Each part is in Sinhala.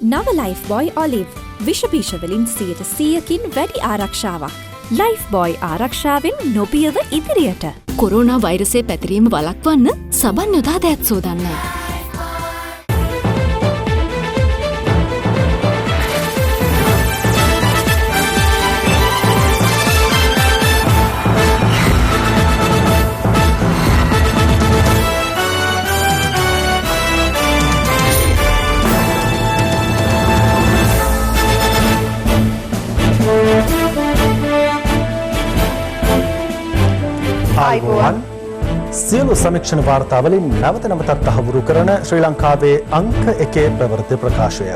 නව ලයිෆ් බොයි ඔලිව් විෂබීෂ වලින් 100%කින් වැඩි ආරක්ෂාවක්. ලයිෆ් බොයි ආරක්ෂාවෙන් නොපියව ඉදිරියට. කොරෝනා වෛරසය පැතිරීම වළක්වන්න සබන් යොදා දෑත් සෝදන්න. සියලු සමීක්ෂණ වාර්තාවලින් නැවත නැවතත් තහවුරු කරන ශ්‍රී ලංකාවේ අංක 1 ප්‍රවෘත්ති ප්‍රකාශය.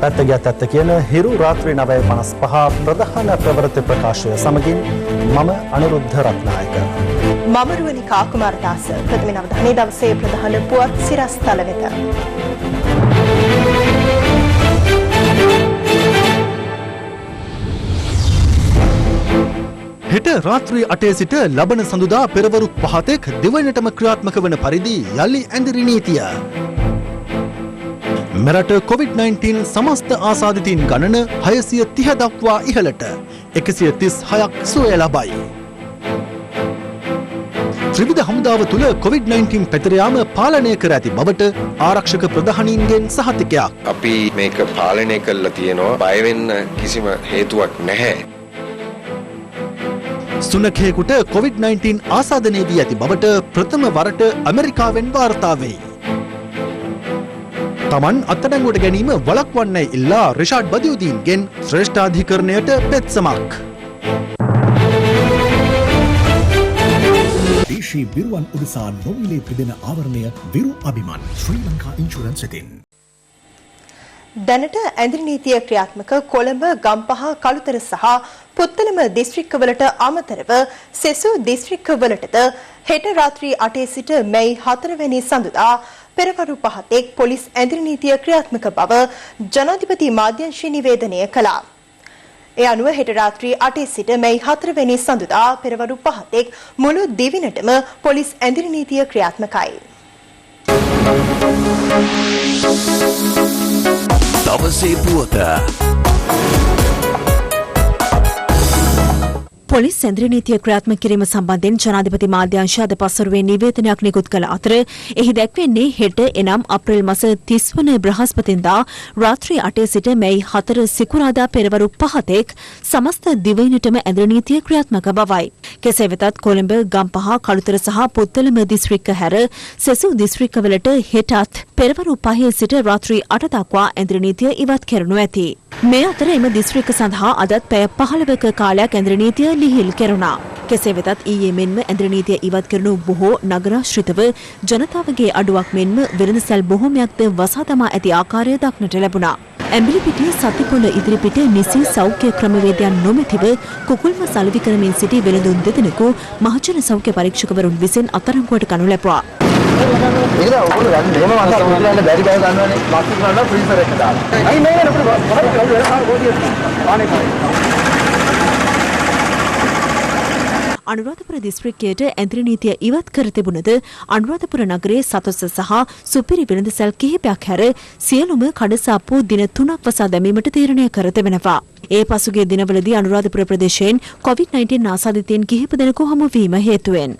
පැත්තගියත් ඇත්ත කියන හිරු රාත්‍රී 9:55 ප්‍රධාන ප්‍රවෘත්ති ප්‍රකාශය සමගින් මම අනුරුද්ධ රත්නායක. මම රුවනිකා කුමාරදාස. ප්‍රථම නවධානයේ දවසේ ප්‍රධාන පුවත් සිරස්තල වෙත. හෙට රාත්‍රී 8 සිට ලබන සඳුදා පෙරවරු 5 දිවයිනටම ක්‍රියාත්මක වන පරිදි යලි ඇඳිරි නීතිය. මෙරට COVID-19 සමස්ත ආසාදිතයින් ගණන 630 දක්වා ඉහළට 136ක් සුවය ලබයි. ත්‍රිවිධ හමුදාව තුළ COVID-19 පැතිර යාම පාලනය කර ඇති බවට ආරක්ෂක ප්‍රධානීන්ගෙන් සහතිකයක්. අපි මේක පාලනය කරලා තියෙනවා. බය වෙන්න කිසිම හේතුවක් නැහැ. සුනඛයෙකුට COVID-19 ආසාදනය වී ඇති බවට ප්‍රථම වරට ඇමරිකාවෙන් වාර්තා වෙයි. තමන් අත්අඩංගුවට ගැනීම වළක්වන්නයි ඉල්ලා රිෂාඩ් බදියුදීන්ගෙන් ශ්‍රේෂ්ඨාධිකරණයට පෙත්සමක්. දේශීය විරුවන් උදෙසා නොමිලේ පිදෙන ආවරණය විරු අභිමාන ශ්‍රී ලංකා ඉන්ෂුරන්ස් වෙතින්. දැනට ඇඳිරි නීතිය ක්‍රියාත්මක කොළඹ, ගම්පහ, කළුතර සහ පුත්තලම දිස්ත්‍රික්කවලට අමතරව සෙසු දිස්ත්‍රික්කවලටද හෙට රාත්‍රී 8 සිට මැයි 4 වැනි සඳුදා පෙරවරු 5 පොලිස් ඇඳිරි නීතිය ක්‍රියාත්මක බව ජනාධිපති මාධ්‍යංශය නිවේදනය කළා. ඒ අනුව හෙට රාත්‍රී 8 සිට මැයි 4 වැනි සඳුදා පෙරවරු 5 මුළු දිවිනටම පොලිස් ඇඳිරි නීතිය ක්‍රියාත්මකයි. දවසේ පුවත පොලිස් ඇඳිරි නීතිය ක්‍රියාත්මක කිරීම සම්බන්ධයෙන් ජනාධිපති මාධ්‍යංශය අද පසුරුවේ නිවේදනයක් නිකුත් කළ අතර එහි දැක්වෙන්නේ හෙට එනම් අප්‍රේල් මාස 30 වන බ්‍රහස්පතින්දා රාත්‍රී 8 සිට මැයි 4 සිකුරාදා පෙරවරු 5 සමස්ත දිවයිනටම ඇඳිරි නීතිය ක්‍රියාත්මක බවයි. කෙසේ වෙතත් කොළඹ, ගම්පහ, කළුතර සහ පුත්තලම දිස්ත්‍රික්ක හැර සෙසු දිස්ත්‍රික්කවලට හෙටත් පෙරවරු 5 සිට රාත්‍රී 8 දක්වා ඇඳිරි නීතිය ඉවත් කරනු ඇති. මේ අතර එම දිස්ත්‍රික්ක සඳහා අදත් පැය 15ක කාලයක් ඇඳිරි නීතිය ලිහිල් කෙරුණා. කෙසේ වෙතත් ඊයේ මෙන්ම ඇඳිරි නීතිය ඉවත් කරනු බොහෝ නගරාශ්‍රිතව ජනතාවගේ අඩුවක් මෙන්ම වෙළඳසැල් බොහෝමයක්ද වසා දමා ඇති ආකාරය දක්නට ලැබුණා. ඇඹිලිපිටිය සතිපොළ ඉදිරිපිට නිසි සෞඛ්‍ය ක්‍රමවේදයන් නොමැතිව කුකුල්ම සලවි කරමින් සිටි වෙළඳුන් දෙදෙනෙකු මහජන සෞඛ්‍ය පරීක්ෂකවරුන් විසින් අත්අඩංගුවට ගනු ලැබුවා. අනුරාධපුර දිස්ත්‍රික්කයට ඇඳිරි නීතිය ඉවත් කර තිබුණද අනුරාධපුර නගරයේ සතොස්ස සහ සුපිරි වෙළඳසැල් කිහිපයක් හැර සියලුම කඩසාප්පු දින 3ක් වසා දැමීමට තීරණය කර තිබෙනවා. ඒ පසුගිය දිනවලදී අනුරාධපුර ප්‍රදේශයෙන් COVID-19 ආසාදිතයින් කිහිප දෙනෙකු හමු වීම හේතුවෙන්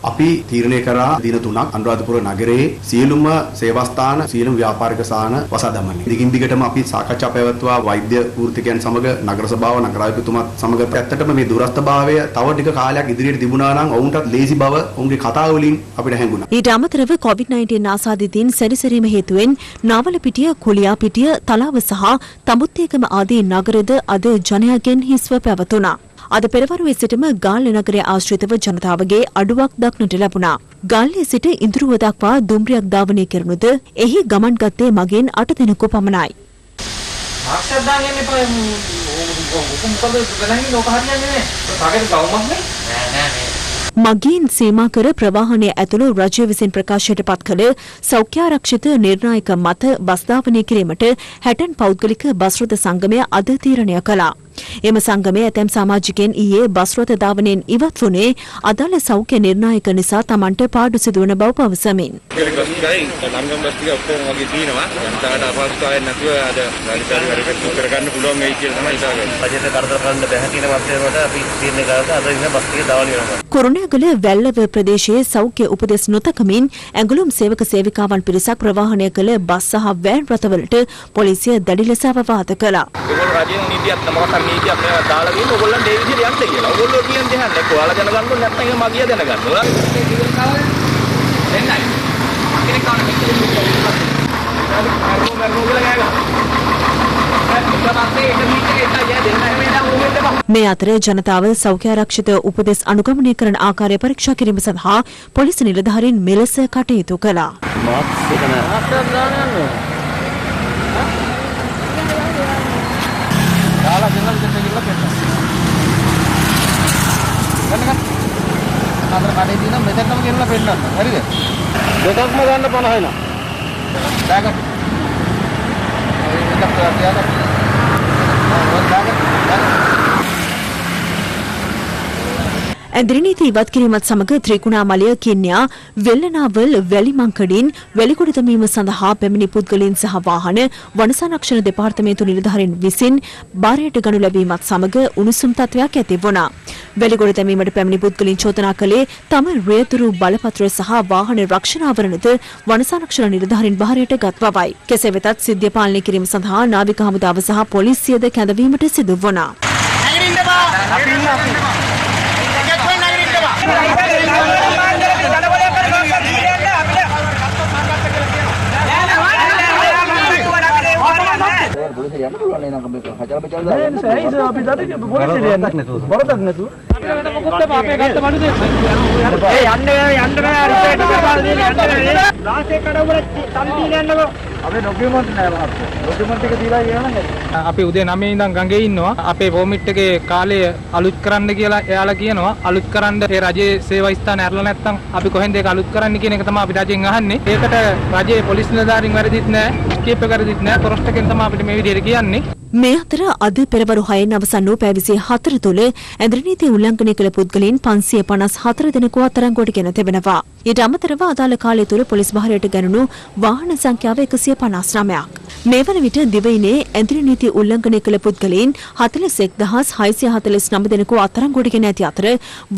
අපි තීරණය කරා දින 3ක් අනුරාධපුර නගරයේ සියලුම සේවාස්ථාන සියලුම ව්‍යාපාරික ස්ථාන වසා දමන්නේ. දිගින් දිගටම අපි සාකච්ඡා පැවැත්වුවා වෛද්‍ය වෘත්තිකයන් සමග නගර සභාව නගරාධිපතිතුමත් සමග. ඇත්තටම මේ දුරස්ථභාවය තව ටික කාලයක් ඉදිරියට තිබුණා නම් ඔවුන්ටත් ලේසි බව ඔවුන්ගේ කතා වලින් අපිට හැඟුණා. ඊට අමතරව COVID-19 ආසාදිතයින් සැරිසරීම හේතුවෙන් නාවලපිටිය, කුලියාපිටිය, තලාව සහ තඹුත්තේකම ආදී නගරද අද ජනයාගෙන් හිස්ව පැවතුණා. අද පෙරවරුවේ සිටම ගාල්ල නගරයේ ආශ්‍රිතව ජනතාවගේ අඩුවක් දක්නට ලැබුණා. ගාල්ලේ සිට ඉඳුරුව දක්වා දුම්රියක් ධාවනය කරනුද එහි ගමන් ගත්තේ මගෙන් 8 දෙනෙකු පමණයි. මගීන් සීමා කර ප්‍රවාහනය ඇතුළු රජය විසින් ප්‍රකාශයට පත් කළ සෞඛ්‍යාරක්ෂිත නිර්ණායක මත බස් ධාවනය කිරීමට 60 පෞද්ගලික බස් රථ සංගමය අද තීරණය කළා. එම සංගමයේ ඇතැම් සමාජිකයන් ඊයේ බස් රථ ධාවනයෙන් ඉවත් වුණේ අදාළ සෞඛ්‍ය නිර්ණායක නිසා Tamanට පාඩු සිදුවන බව පවසමින්. කුරුණෑගල වැල්ලව ප්‍රදේශයේ සෞඛ්‍ය උපදෙස් නොතකමින් ඇඟලුම් සේවක සේවිකාවන් පිරිසක් ප්‍රවාහනය කළ බස් සහ වෑන් රථවලට පොලිසිය දැඩි ලෙස අවවාද කළා. මේ අතර ජනතාව සෞඛ්‍ය ආරක්ෂිත උපදෙස් අනුගමනය කරන ආකාරය පරීක්ෂා කිරීම සඳහා පොලිස් නිලධාරීන් මෙලෙස කටයුතු කළා. ඇඳිරි නීති ඉවත් කිරීමත් සමග ත්‍රිකුණාමලය කින්යා වෙල්ලනාවල් වැලිමංකඩින් වැලිගොඩ දැමීම සඳහා පැමිණි පුද්ගලයන් සහ වාහන වන සංරක්ෂණ දෙපාර්තමේන්තු නිලධාරීන් විසින් බාරයට ගනු ලැබීමත් සමග උණුසුම් තත්වයක් ඇති වුණා. වැලිගොඩ දැමීමට පැමිණි පුද්ගලයන් චෝදනා කළේ තම රියදුරු බලපත්‍ර සහ වාහන රක්ෂණ ආවරණද වන සංරක්ෂණ නිලධාරීන් බාරයට ගත් බවයි. කෙසේ වෙතත් සිද්ධිය පාලනය කිරීම සඳහා නාවික හමුදාව සහ පොලිසියද කැඳවීමට සිදු වුණා. අපි උදේ 9 ඉඳන් ගඟේ ඉන්නවා. අපේ පොමිට් එකේ කාලය අලුත් කරන්න කියලා එයාලා කියනවා. අලුත් කරන්න ඒ රජයේ සේවා ස්ථාන ඇරලා නැත්නම් අපි කොහෙන්ද ඒක අලුත් කරන්න කියන එක තමයි අපි රජෙන් අහන්නේ. ඒකට රජයේ පොලිස් නිලධාරීන් වැරදිත් නැහැ, කීප වැරදිත් නැහැ. පොරොස්ටකෙන් තමයි අපිට මේ විදිහට කියන්නේ. මේ අතර අද පෙරවරු 6න් අවසන් වූ පැය 24 තුළ ඇඳිරි නීති උල්ලංඝනය කළ පුද්ගලයන් 554 දෙනෙකු අත්අඩංගුවට ගෙන තිබෙනවා. ඊට අමතරව අදාළ කාලය තුළ පොලිස් භාරයට ගැනුණු වාහන සංඛ්‍යාව 159ක්. මේ වන විට දිවයිනේ ඇඳිරි නීති උල්ලංඝනය කළ පුද්ගලයන් 41649 දෙනෙකු අත්අඩංගුවට ගෙන ඇති අතර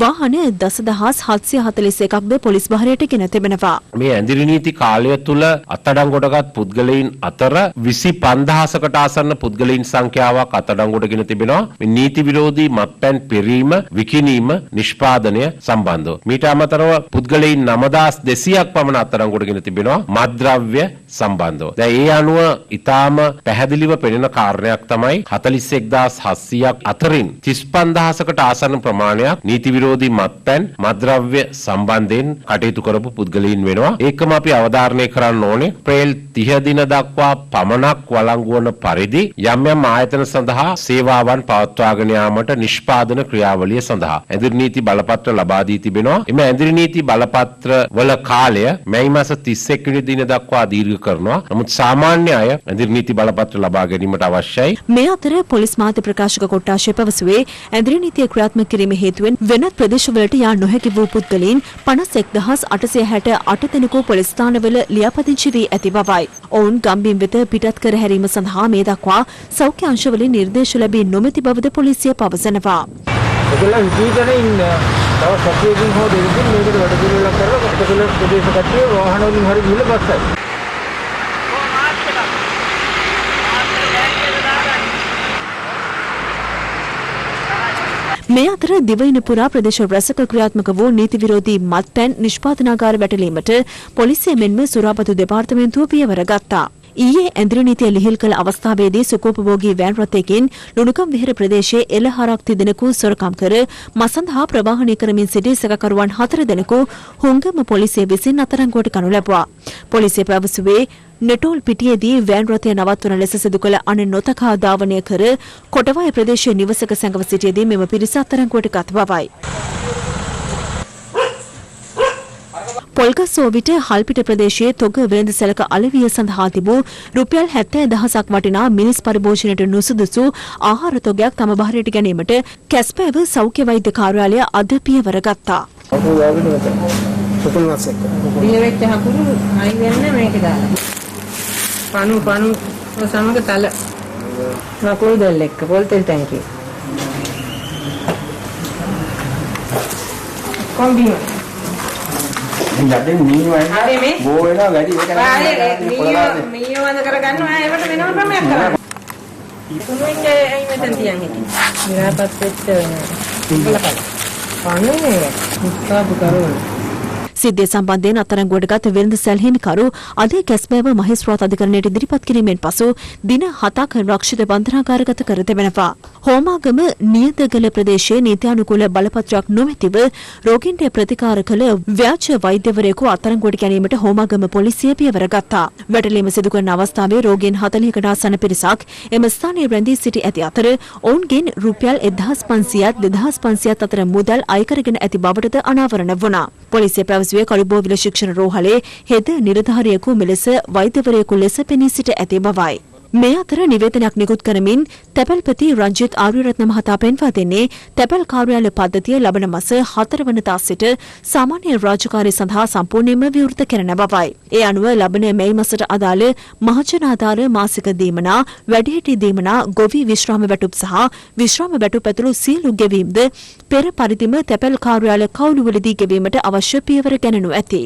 වාහන 10741ක්ද පොලිස් භාරයට ගෙන තිබෙනවා. මේ ඇඳිරි නීති කාලය තුළ අත්අඩංගුවටගත් පුද්ගලයන් අතර 25000කට ආසන්න පුද්ගලයන් සංඛ්‍යාවක් අත්අඩංගුවට ගෙන තිබෙනවා. මේ නීති විරෝධී මත්පැන් පෙරීම, විකිණීම, නිෂ්පාදනය සම්බන්ධව. මීට අමතරව පුද්ගලයන් 9200ක් පමණ අත්අඩංගුවට ගෙන තිබෙනවා මත්ද්‍රව්‍ය සම්බන්ධව. දැන් ඒ අනුව ඊටාම පැහැදිලිව පෙනෙන කාරණයක් තමයි 41700ක් අතරින් 35000කට ආසන්න ප්‍රමාණයක් නීති විරෝධී මත්පැන්, මත්ද්‍රව්‍ය සම්බන්ධයෙන් කටයුතු කරපු පුද්ගලයන් වෙනවා. ඒකම අපි අවධාරණය කරන්න ඕනේ. අප්‍රේල් 30 දින දක්වා පමණක් වළංගු වන පරිදි යම් යම් ආයතන සඳහා සේවාවන් පවත්වාගෙන යාමට නිෂ්පාදන ක්‍රියාවලිය සඳහා ඇඳිරි නීති බලපත්‍ර ලබා දී තිබෙනවා. එම ඇඳිරි නීති බලපත්‍ර වල කාලය මැයි මාස 31 වෙනි දින දක්වා දීර්ඝ කරනවා. නමුත් සාමාන්‍ය අය ඇඳිරි නීති බලපත්‍ර ලබා ගැනීමට අවශ්‍යයි. මේ අතර පොලිස් මාධ්‍ය ප්‍රකාශක කොට්ටාශය පැවසුවේ ඇඳිරි නීතිය ක්‍රියාත්මක කිරීම හේතුවෙන් වෙනත් ප්‍රදේශවලට යා නොහැකි වූ පුද්ගලයන් 51868 දෙනෙකු පොලිස් ස්ථානවල ලියාපදිංචි වී ඇති බවයි. ඔවුන් ගම්බිම් වෙත පිටත් කර හැරීම සඳහා මේ දක්වා සෞඛ්‍ය අංශවලින් නිර්දේශ ලැබී නොමැති බවද පොලිසිය පවසනවා. ඔයගොල්ලෝ හිතීගෙන ඉන්න තව සතියකින් හෝ දෙකකින් මේකට වැඩ පිළිවෙලක් කරලා ඔයගොල්ලෝ ප්‍රදේශ කට්ටිය වාහන වලින් හරි ගිහලා බස්සයි. මේ අතර දිවයින පුරා ප්‍රදේශ රැසක ක්‍රියාත්මක වූ නීති විරෝධී මත්පැන් නිෂ්පාදනාගාර වැටලීමට පොලිසිය මෙන්ම සුරාපතු දෙපාර්තමේන්තුව පියවර ගත්තා. ඊයේ ඇඳිරි නීතිය ලිහිල් කළ අවස්ථාවේදී සුකෝපභෝගී වෑන් රථයකින් ලුණුකම් විහෙර ප්‍රදේශයේ එළහරක් තිදෙනෙකු සොරකම් කර මසඳහා ප්‍රවාහනය කරමින් සිටි සැකකරුවන් 4 දෙනෙකු හුංගම පොලිසිය විසින් අත්අඩංගුවට ගනු ලැබුවා. පොලිසිය පැවසුවේ නෙටෝල් පිටියේදී වෑන් රථය නවත්වන ලෙස සිදු කළ අන නොතකා ධාවනය කර කොටවය ප්‍රදේශයේ නිවසක සැඟව සිටියේදී මෙම පිරිස අත්අඩංගුවට ගත් බවයි. පොල්ගස්සෝ විට හල්පිට ප්‍රදේශයේ තොග වෙළඳසැලක අලවිය සඳහා තිබූ රුපියල් 70,000ක් වටිනා මිනිස් පරිභෝජනයට නුසුදුසු ආහාර තොගයක් තම බහරයට ගැනීමට කැස්පෑව සෞඛ්‍ය වෛද්‍ය කාර්යාලය අද පියවර ගත්තා. දිනවෙච්ච හකුරු අයින් වෙන්න මේක දාලා. පණු සමග තල නකුල් දෙල් එක්ක පොල් තෙල් ටැංකිය. කොම්බිය. යටින් මීවයි. හරි මේ. බෝ වෙනවා වැඩි ඒක නෑ. මීව වඳ කරගන්නවා ඒවට වෙනම ක්‍රමයක් කරන්න. ඉතුරුෙන්ගේ අයි මෙතන තියන් හිටින්. නිරාපත් වෙච්ච බලපන්. පණුනේ මුස්තාබු කරවල. සිද්ධිය සම්බන්ධයෙන් අත්අඩංගුවට වෙළඳ සැල් හිමිකරු අද කැස්බෑව මහේස්ත්‍රාත් අධිකරණයට ඉදිරිපත් කිරීමෙන් පසු දින 7ක් රක්ෂිත බන්ධනාගාරගත කර තිබෙනවා. හෝමාගම නියදගල ප්‍රදේශයේ නීත්‍යානුකූල බලපත්‍රයක් නොමැතිව රෝගීන්ට ප්‍රතිකාර කළ ව්‍යාජ වෛද්‍යවරයෙකු අත්අඩංගුවට ගැනීමට හෝමාගම පොලිසිය පියවර ගත්තා. වැටලීම සිදු කරන අවස්ථාවේ රෝගීන් 40කට ආසන්න පිරිසක් එම ස්ථානයේ රැඳී සිටි ඇති අතර ඔවුන්ගෙන් රුපියල් 1,500ත් 2,500ත් අතර මුදල් අය කරගෙන ඇති බවටද අනාවරණ වුණා. පොලිසිය පැවසුවේ කළුබෝවිල ශික්ෂණ රෝහලේ හෙද නිලධාරියෙකු මෙලෙස වෛද්‍යවරයෙකු ලෙස පෙනී සිට ඇති බවයි. මේ අතර නිවේදනයක් නිකුත් කරමින් තැපැල්පති රංජිත් ආර්යරත්න මහතා පෙන්වා දෙන්නේ තැපැල් කාර්යාල පද්ධතිය ලබන මාස 4 වනදා සිට සාමාන්‍ය රාජකාරී සඳහා සම්පූර්ණයෙන්ම විවෘත කරන බවයි. ඒ අනුව ලබන මැයි මාසට අදාළ මහජන ආධාර මාසික දීමනා, වැඩිහිටි දීමනා, ගොවි විශ්‍රාම වැටුප් සහ විශ්‍රාම වැටුප් ඇතුළු සියලු ගෙවීම්ද පෙර පරිදිම තැපැල් කාර්යාල කවුළුවලදී ගෙවීමට අවශ්‍ය පියවර ගැනනු ඇති.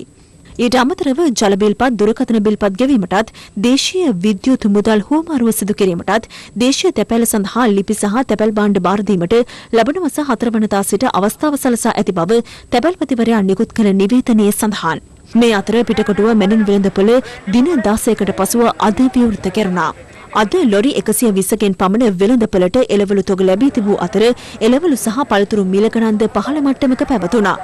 ඊට අමතරව ජල බිල්පත්, දුරකථන බිල්පත් ගෙවීමටත්, දේශීය විද්‍යුත් මුදල් හුවමාරුව සිදු කිරීමටත්, දේශීය තැපැල් සඳහා ලිපි සහ තැපැල් භාණ්ඩ බාර දීමට ලබන මාස 4 වනදා සිට අවස්ථාව සලසා ඇති බව තැපැල්පතිවරයා නිකුත් කළ නිවේදනයේ සඳහන්. මේ අතර පිටකොටුව මැනින් වෙළඳපොළ දින 16කට පසුව අද විවෘත කෙරුණා. අද ලොරි 120කින් පමණ වෙළඳපළට එළවලු තොග ලැබී තිබූ අතර එළවලු සහ පළතුරු මිල ගණන්ද පහළ මට්ටමක පැවතුණා.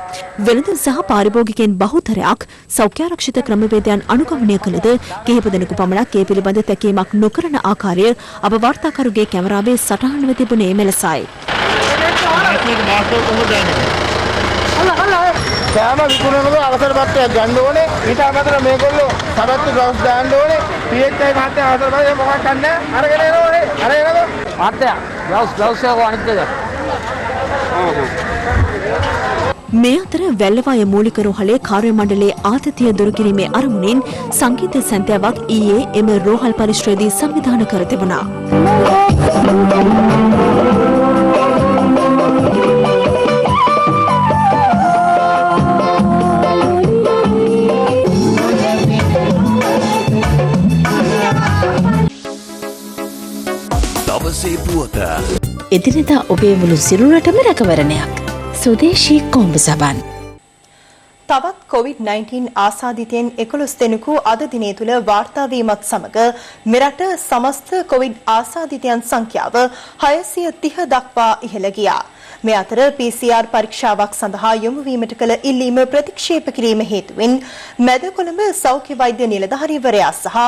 වෙළඳ සහ පාරිභෝගිකයන් බහුතරයක් සෞඛ්‍යාරක්ෂිත ක්‍රමවේදයන් අනුගමනය කළද කිහිප දෙනෙකු පමණක් ඒ පිළිබඳ තැකීමක් නොකරන ආකාරය අප වාර්තාකරුගේ කැමරාවේ සටහන්ව තිබුණේ මෙලෙසයි. සෑම විකුණනකම අවසර පත්‍රයක් ගන්න ඕනේ. ඊට අමතරව මේගොල්ලෝ සබත්තු ග්ලව්ස් දාන්න ඕනේ. PHI මහත්තයා අවසර පත්‍රය මොකක්ද ගන්න? අරගෙන එනෝනේ. අරගෙනද? මහත්තයා ග්ලව්ස් එක අනිත් එක. මේ අතර වැල්ලවාය මූලික රෝහලේ කාර්ය මණ්ඩලයේ ආතතිය දුරු කිරීමේ අරමුණින් සංගීත සැන්තියාවක් ඊයේ එම රෝහල් පරිශ්‍රයේදී සංවිධානය කර තිබුණා. එදිනෙදා ඔබේ මුළු සිරුරටම රැකවරණයක්. සුදේශී කොම්බ සබන්. තවත් COVID-19 ආසාදිතයන් 11 දෙනෙකු අද දිනේ තුල වාර්තා වීමත් සමග මෙරට සමස්ත COVID ආසාදිතයන් සංඛ්‍යාව 630 දක්වා ඉහළ ගියා. මේ අතර PCR පරීක්ෂාවක් සඳහා යොමු වීමට කළ ඉල්ලීම ප්‍රතික්ෂේප කිරීම හේතුවෙන් මැද කොළඹ සෞඛ්‍ය වෛද්‍ය නිලධාරීවරයා සහ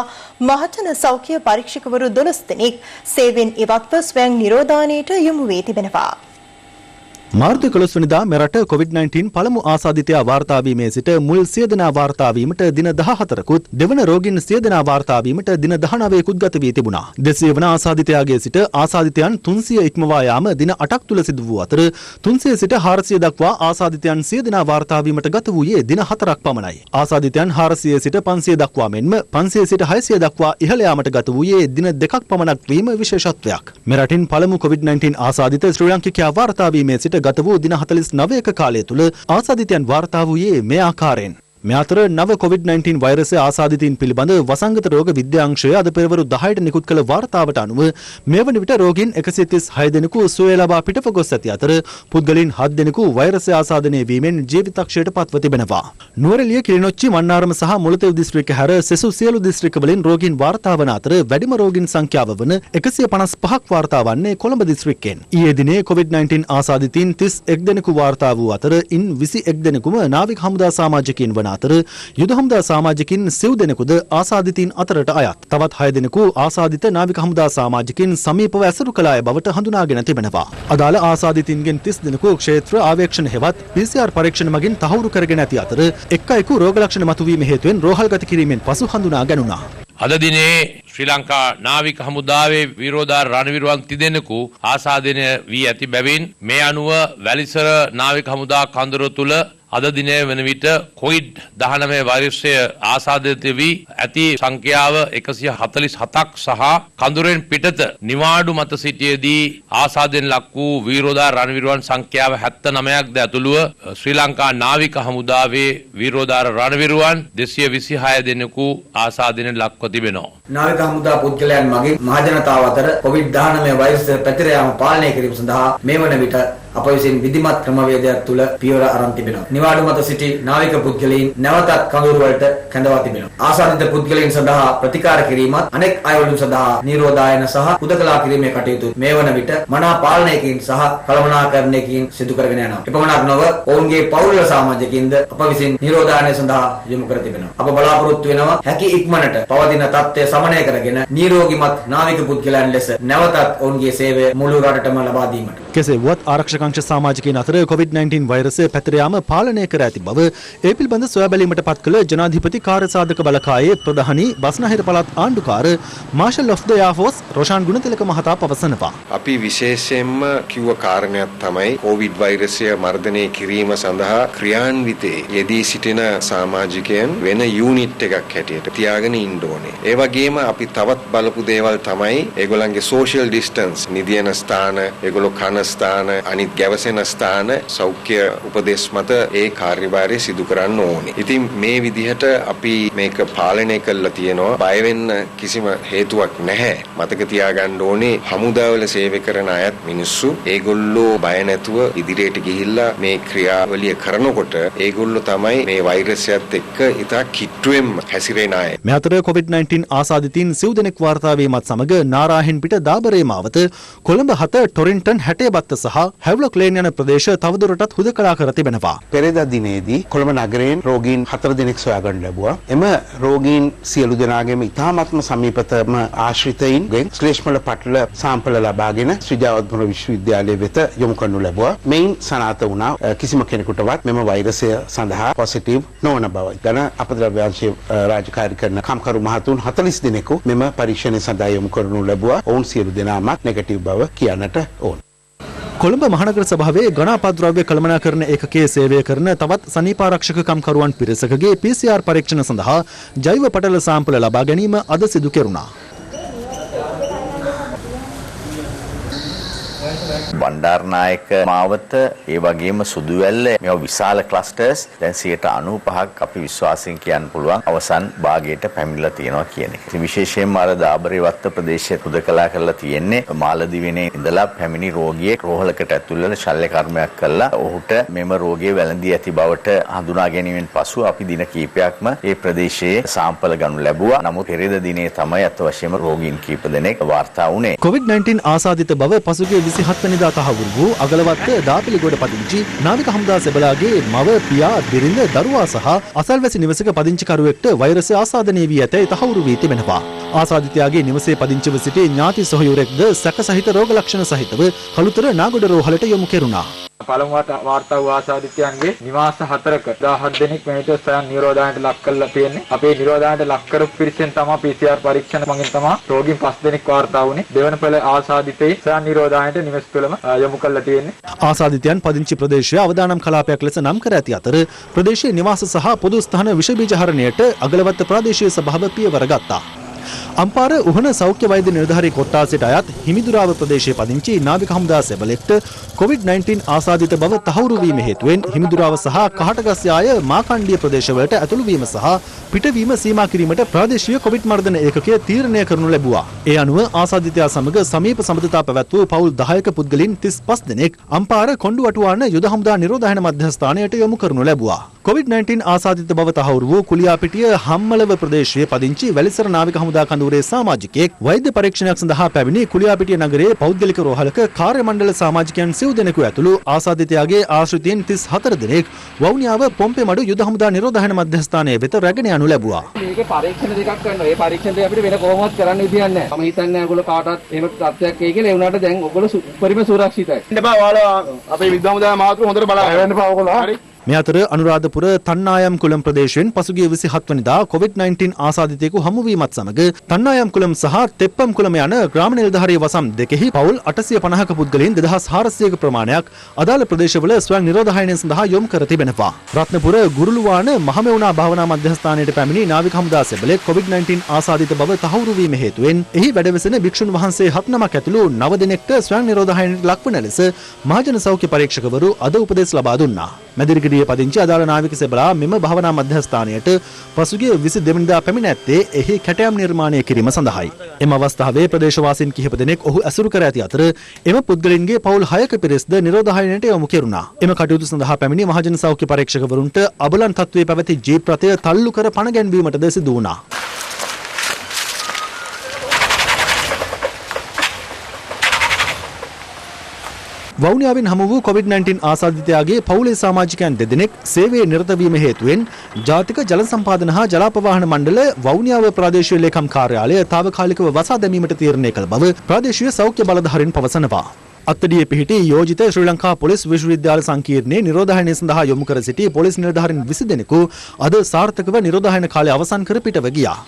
මහජන සෞඛ්‍ය පරීක්ෂකවරු 12 දෙනෙක් සේවයෙන් ඉවත්ව ස්වයං නිරෝධානයට යොමු වී තිබෙනවා. මාර්තු 11 වෙනිදා මෙරට COVID-19 පළමු ආසාදිතයා වාර්තා වීමේ සිට මුල් සියදෙනා වාර්තා වීමට දින 14කුත් දෙවන රෝගීන් සියදෙනා වාර්තා වීමට දින 19කුත් ගත වී තිබුණා. 200 වන ආසාදිතයාගේ සිට ආසාදිතයන් 300 ඉක්මවා යාම දින 8ක් තුල සිදු වූ අතර 300 සිට 400 දක්වා ආසාදිතයන් සියදෙනා වාර්තා වීමට ගත වූයේ දින 4ක් පමණයි. ආසාදිතයන් 400 සිට 500 දක්වා මෙන්ම 500 සිට 600 දක්වා ඉහළ යාමට ගත වූයේ දින 2ක් පමණක් වීම විශේෂත්වයක්. මෙරටින් පළමු COVID-19 ආසාදිත ශ්‍රී ලාංකිකයා වාර්තා වීමේ සිට ගත වූ දින 49ක කාලය තුල ආසාදිතයන් වාර්තා වූයේ මේ ආකාරයෙන්. මේ අතර නව COVID-19 වෛරසය ආසාදිතයින් පිළිබඳ වසංගත රෝග විද්‍යාංශය අද පෙරවරු 10ට නිකුත් කළ වාර්තාවට අනුව මේ වන විට රෝගීන් 136 දෙනෙකු සුවය ලබා පිටව ගොස් ඇති අතර පුද්ගලයන් 7 දෙනෙකු වෛරසය ආසාදනය වීමෙන් ජීවිතක්ෂයට පත්ව තිබෙනවා. නුවරඑළිය කිලිනොච්චි මන්නාරම සහ මුලතෙව් දිස්ත්‍රික්ක හැර සෙසු සියලු දිස්ත්‍රික්කවලින් රෝගීන් වාර්තා වන අතර වැඩිම රෝගීන් සංඛ්‍යාව වන 155ක් වාර්තා වන්නේ කොළඹ දිස්ත්‍රික්කයෙන්. ඊයේ දිනේ COVID-19 ආසාදිතයින් 31 දෙනෙකු වාර්තා වූ අතර ඉන් 21 දෙනෙකුම නාවික හමුදා සමාජිකයින් වන අතර යුද හමුදා සමාජිකින් සිව් දෙනෙකුද ආසාදිතයින් අතරට අයත්. තවත් 6 දෙනෙකු ආසාදිත නාවික හමුදා සමාජිකින් සමීපව ඇසුරු කළ අය බවට හඳුනාගෙන තිබෙනවා. අදාළ ආසාදිතයින්ගෙන් 30 දෙනෙකු ක්ෂේත්‍ර ආවේක්ෂණ හෙවත් PCR පරීක්ෂණ මගින් තහවුරු කරගෙන ඇති අතර එක් අයෙකු රෝග ලක්ෂණ මතුවීම හේතුවෙන් රෝහල්ගත කිරීමෙන් පසු හඳුනා ගැනුණා. අද දිනේ ශ්‍රී ලංකා නාවික හමුදාවේ විරෝධාර රණවිරුවන් තිදෙනෙකු ආසාදනය වී ඇති බැවින් මේ අනුව වැලිසර නාවික හමුදා කඳුර තුළ අද දිනය වන විට COVID-19 වෛරසය ආසාදිත වී ඇති සංඛ්‍යාව 147ක් සහ කඳුරෙන් පිටත නිවාඩු මත සිටියේදී ආසාදයෙන් ලක් වූ විරෝධාර රණවිරුවන් සංඛ්‍යාව 79ක් ද ඇතුළුව ශ්‍රී ලංකා නාවික හමුදාවේ විරෝධාර රණවිරුවන් 226 දෙනෙකු ආසාදයෙන් ලක්ව තිබෙනවා. නාවික හමුදා පුද්ගලයන් මගින් මහජනතාව අතර COVID-19 වෛරසය පැතිර යාම පාලනය කිරීම සඳහා මේ වන විට අප විසින් විධිමත් ක්‍රමවේදයක් තුල පියවර අරන් තිබෙනවා. නිවාඩු මත සිටි නාවික පුද්ගලයන් නැවතත් කඳවුරු වලට කැඳවා තිබෙනවා. ආසාදිත පුද්ගලයන් සඳහා ප්‍රතිකාර කිරීමත් අනෙක් අයවලුන් සඳහා නිරෝධායන සහ උදකලා කිරීමේ කටයුතු මේ වන විට මනා පාලනයකින් සහ කළමනාකරණයකින් සිදු කරගෙන යනවා. එපමණක් නොව ඔවුන්ගේ පෞද්ගල සමාජිකින්ද අප විසින් නිරෝධායන සඳහා යොමු කර තිබෙනවා. අප බලාපොරොත්තු වෙනවා හැකි ඉක්මනට පවතින තත්ත්වය සමනය කරගෙන නිරෝගීමත් නාවික පුද්ගලයන් ලෙස නැවතත් ඔවුන්ගේ සේවය මුළු රටටම ලබා දීමට. කෙසේ වුවත් ආරක්ෂක අංශ සමාජිකයන් අතර COVID-19 වෛරසය පැතිර යාම පාලනය කර ඇති බව ඒ පිළිබඳ සොයා බැලීමට පත් කළ ජනාධිපති කාර්යසාධක බලකායේ ප්‍රධානී බස්නාහිර පළාත් ආණ්ඩුකාර marshal of the air force Roshan Gunathilaka මහතා පවසනවා. අපි විශේෂයෙන්ම කිව්ව කාරණයක් තමයි COVID වෛරසය මර්ධනය කිරීම සඳහා ක්‍රියාන්විතේ යෙදී සිටින සමාජිකයන් වෙන යුනිට් එකක් හැටියට තියාගෙන ඉන්න ඕනේ. ඒ වගේම අපි තවත් බලපු දේවල් තමයි ඒගොල්ලන්ගේ සෝෂල් ඩිස්ටන්ස්, නිදියන ස්ථාන, ඒගොල්ලෝ කන ස්ථාන, අනිත් ගැවසෙන ස්ථාන සෞඛ්‍ය උපදෙස් මත ඒ කාර්යභාරය සිදු කරන්න ඕනේ. ඉතින් මේ විදිහට අපි මේක පාලනය කරලා තියෙනවා. බය වෙන්න කිසිම හේතුවක් නැහැ. මතක තියාගන්න ඕනේ හමුදාවල සේවය කරන අයත් මිනිස්සු. ඒගොල්ලෝ බය නැතුව ඉදිරියට ගිහිල්ලා මේ ක්‍රියාවලිය කරනකොට ඒගොල්ලෝ තමයි මේ වෛරසයත් එක්ක ඉතා කිට්ටුවෙන් හැසිරෙන අය. මේ අතර COVID-19 ආසාදිතයින් සිව් දෙනෙක් වාර්තා වීමත් සමග නාරාහෙන් පිට දාබරේ මාවත කොළඹ 7 ටොරින්ටන් 60 සහ හැව්ලොක් ලේන් යන ප්‍රදේශ තවදුරටත් හුදකලා කර තිබෙනවා. පෙරේදා දිනේදී කොළඹ නගරයෙන් රෝගීන් 4 දෙනෙක් සොයාගන්න ලැබුවා. එම රෝගීන් සියලු දෙනාගේම ඉතාමත්ම සමීපතම ආශ්‍රිතයින්ගෙන් ශ්ලේෂ්මල පටල සාම්පල ලබාගෙන ශ්‍රී ජයවර්ධන විශ්වවිද්‍යාලය වෙත යොමු කරනු ලැබුවා. මෙයින් සනාථ වුණා කිසිම කෙනෙකුටවත් මෙම වෛරසය සඳහා පොසිටිව් නොවන බවයි. ඝන අපද්‍රව්‍යාංශයේ රාජකාරී කරන කම්කරු මහතුන් 40 දෙනෙකු මෙම පරීක්ෂණය සඳහා යොමු කරනු ලැබුවා. ඔවුන් සියලු දෙනාම නෙගටිව් බව කියන්නට ඕන. කොළඹ මහනගර සභාවේ ගණාපද්‍රව්‍ය කළමනාකරණ ඒකකයේ සේවය කරන තවත් සනීපාරක්ෂක කම්කරුවන් පිරිසකගේ PCR පරීක්ෂණ සඳහා ජෛව පටල සාම්පල ලබා ගැනීම අද සිදු කෙරුණා. බණ්ඩාරනායක මාවත ඒ වගේම සුදුවැල්ල මේවා විශාල ක්ලස්ටර්ස් දැන් 95ක් අපි විශ්වාසයෙන් කියන්න පුළුවන් අවසන් භාගයට පැමිණලා තියෙනවා කියන එක. ඉතින් විශේෂයෙන්ම අර දාබරේ වත්ත ප්‍රදේශයේ හුදකලා කරලා තියෙන්නේ මාලදිවයිනේ ඉඳලා පැමිණි රෝගියෙක් රෝහලකට ඇතුල් වෙලා ශල්‍ය කර්මයක් කළා. ඔහුට මෙම රෝගය වැළඳී ඇති බවට හඳුනා ගැනීමෙන් පසු අපි දින කිහිපයක්ම මේ ප්‍රදේශයේ සාම්පල ගනු ලැබුවා. නමුත් පෙරේද දිනේ තමයි අත් වශයෙන්ම රෝගීන් කීප දෙනෙක් වාර්තා වුණේ. COVID-19 ආසාදිත බව පසුගිය 27 වෙනිදා තහවුරු වූ අගලවත්ත දාපිලිගොඩ පදිංචි නාවික හමුදා සෙබලාගේ මව, පියා, බිරිඳ, දරුවා සහ අසල්වැසි නිවසක පදිංචිකරුවෙක්ට වෛරසය ආසාදනය වී ඇතැයි තහවුරු වී තිබෙනවා. ආසාදිතයාගේ නිවසේ පදිංචිව සිටි ඥාති සොහොයුරෙක්ද සැක සහිත රෝග ලක්ෂණ සහිතව කළුතර නාගොඩ රෝහලට යොමු කෙරුණා. පළමුවට වාර්තා වූ ආසාදිතයන්ගේ නිවාස 4ක 17 දෙනෙක් මෙහෙට ස්වයං නිරෝධායනට ලක් කරලා තියෙන්නේ. අපේ නිරෝධායනට ලක් කරපු පිරිසෙන් තමයි PCR පරීක්ෂණ මගින් තමයි රෝගීන් 5 දෙනෙක් වාර්තා වුණේ. දෙවන පෙළ ආසාදිතේ ස්වයං නිරෝධායනට නිවෙස් තුළම යොමු කරලා තියෙන්නේ. ආසාදිතයන් පදිංචි ප්‍රදේශය අවදානම් කලාපයක් ලෙස නම් කර ඇති අතර ප්‍රදේශයේ නිවාස සහ පොදු ස්ථාන විෂ බීජ හරණයට අගලවත්ත ප්‍රාදේශීය සභාව පියවර ගත්තා. අම්පාර උහන සෞඛ්‍ය වෛද්‍ය නිලධාරී කොට්ටාසයට අයත් හිමිදුරාව ප්‍රදේශයේ පදිංචි නාවික හමුදා සෙබලෙක්ට COVID-19 ආසාදිත බව තහවුරු වීම හේතුවෙන් හිමිදුරාව සහ කහටගස්යාය මාකණ්ඩිය ප්‍රදේශවලට ඇතුළු වීම සහ පිටවීම සීමා කිරීමට ප්‍රාදේශීය කොවිඩ් මර්ධන ඒකකය තීරණය කරනු ලැබුවා. ඒ අනුව ආසාදිතයා සමග සමීප සම්බන්ධතා පැවැත් වූ පවුල් 10ක පුද්ගලයන් 35 දෙනෙක් අම්පාර කොණ්ඩුවටුවාන යුද හමුදා නිරෝධායන මධ්‍යස්ථානයට යොමු කරනු ලැබුවා. COVID-19 ආසාදිත බව තහවුරු වූ කුලියාපිටිය හම්මලව ප්‍රදේශයේ පදිංචි වැලිසර නාවික හමුදා කඳවුරේ සමාජිකයෙක් වෛද්‍ය පරීක්ෂණයක් සඳහා පැමිණි කුලියාපිටිය නගරයේ පෞද්ගලික රෝහලක කාර්ය මණ්ඩල සමාජිකයන් සිව් දෙනෙකු ඇතුළු ආසාදිතයාගේ ආශ්‍රිතයන් 34 දෙනෙක් වවුනියාව පොම්පෙමඩු යුද හමුදා නිරෝධායන මධ්‍යස්ථානයේ වෙත රැගෙන යනු ලැබුවා. මේකේ පරීක්ෂණ දෙකක් කරනවා. ඒ පරීක්ෂණ දෙක අපිට වෙන කොහොමවත් කරන්න විදියක් නැහැ. මම හිතන්නේ ඔයගොල්ලෝ කාටවත් එහෙම තත්ත්වයක් එයි කියලා. ඒ වුණාට දැන් ඔයගොල්ලෝ උපරිම සුරක්ෂිතයි. ඉන්න බා ඔයාලා අපේ විද්‍යා හමුදාවේ මාතෘ හොඳට බලන්න ඔයගොල්ලෝ. හරි. මේ අතර අනුරාධපුර තන්නායම් කුලම් ප්‍රදේශයෙන් පසුගිය 27 වෙනිදා COVID-19 ආසාදිතයෙකු හමු වීමත් සමග තන්නායම් කුලම් සහ තෙප්පම් කුලම යන ග්‍රාම නිලධාරී වසම් දෙකෙහි පවුල් 850ක පුද්ගලයන් 2400ක ප්‍රමාණයක් අදාළ ප්‍රදේශවල ස්වයං නිරෝධායනය සඳහා යොමු කර තිබෙනවා. රත්නපුර ගුරුළුවාන මහමෙවුනා භාවනා මධ්‍යස්ථානයට පැමිණි නාවික හමුදා සෙබළෙක් COVID-19 ආසාදිත බව තහවුරු වීම හේතුවෙන් එහි වැඩවෙසෙන භික්ෂුන් වහන්සේ 7 නමක් ඇතුළු 9 දෙනෙක්ට ස්වයං නිරෝධායනයට ලක්වන ලෙස මහජන සෞඛ්‍ය පරීක්ෂකවරු අද උපදෙස් ලබා දුන්නා. මැදිරිගිරිය පදිංචි අදාළ නාවික සෙබළා මෙම භාවනා මධ්‍යස්ථානයට පසුගිය 22 වෙනිදා පැමිණ ඇත්තේ එහි කැටයම් නිර්මාණය කිරීම සඳහායි. එම අවස්ථාවේ ප්‍රදේශවාසීන් කිහිප දෙනෙක් ඔහු ඇසුරු කර ඇති අතර එම පුද්ගලයන්ගේ පවුල් 6ක පිරිස්ද නිරෝධායනයට යොමු කෙරුණා. එම කටයුතු සඳහා පැමිණි මහජන සෞඛ්‍ය පරීක්ෂකවරුන්ට අබලන් තත්ත්වයේ පැවති ජීප් රථය තල්ලු කර පණ ගැන්වීමටද සිදු වුණා. වවුනියාවෙන් හමු වූ COVID-19 ආසාදිතයාගේ පවුලේ සමාජිකයන් දෙදෙනෙක් සේවයේ නිරත වීම හේතුවෙන් ජාතික ජල සම්පාදන හා ජලාපවාහන මණ්ඩල වවුනියාව ප්‍රාදේශීය ලේකම් කාර්යාලය තාවකාලිකව වසා දැමීමට තීරණය කළ බව ප්‍රාදේශීය සෞඛ්‍ය බලධාරීන් පවසනවා. අත්තඩියේ පිහිටි යෝජිත ශ්‍රී ලංකා පොලිස් විශ්වවිද්‍යාල සංකීර්ණයේ නිරෝධායනය සඳහා යොමු කර සිටි පොලිස් නිලධාරීන් 20 දෙනෙකු අද සාර්ථකව නිරෝධායන කාලය අවසන් කර පිටව ගියා.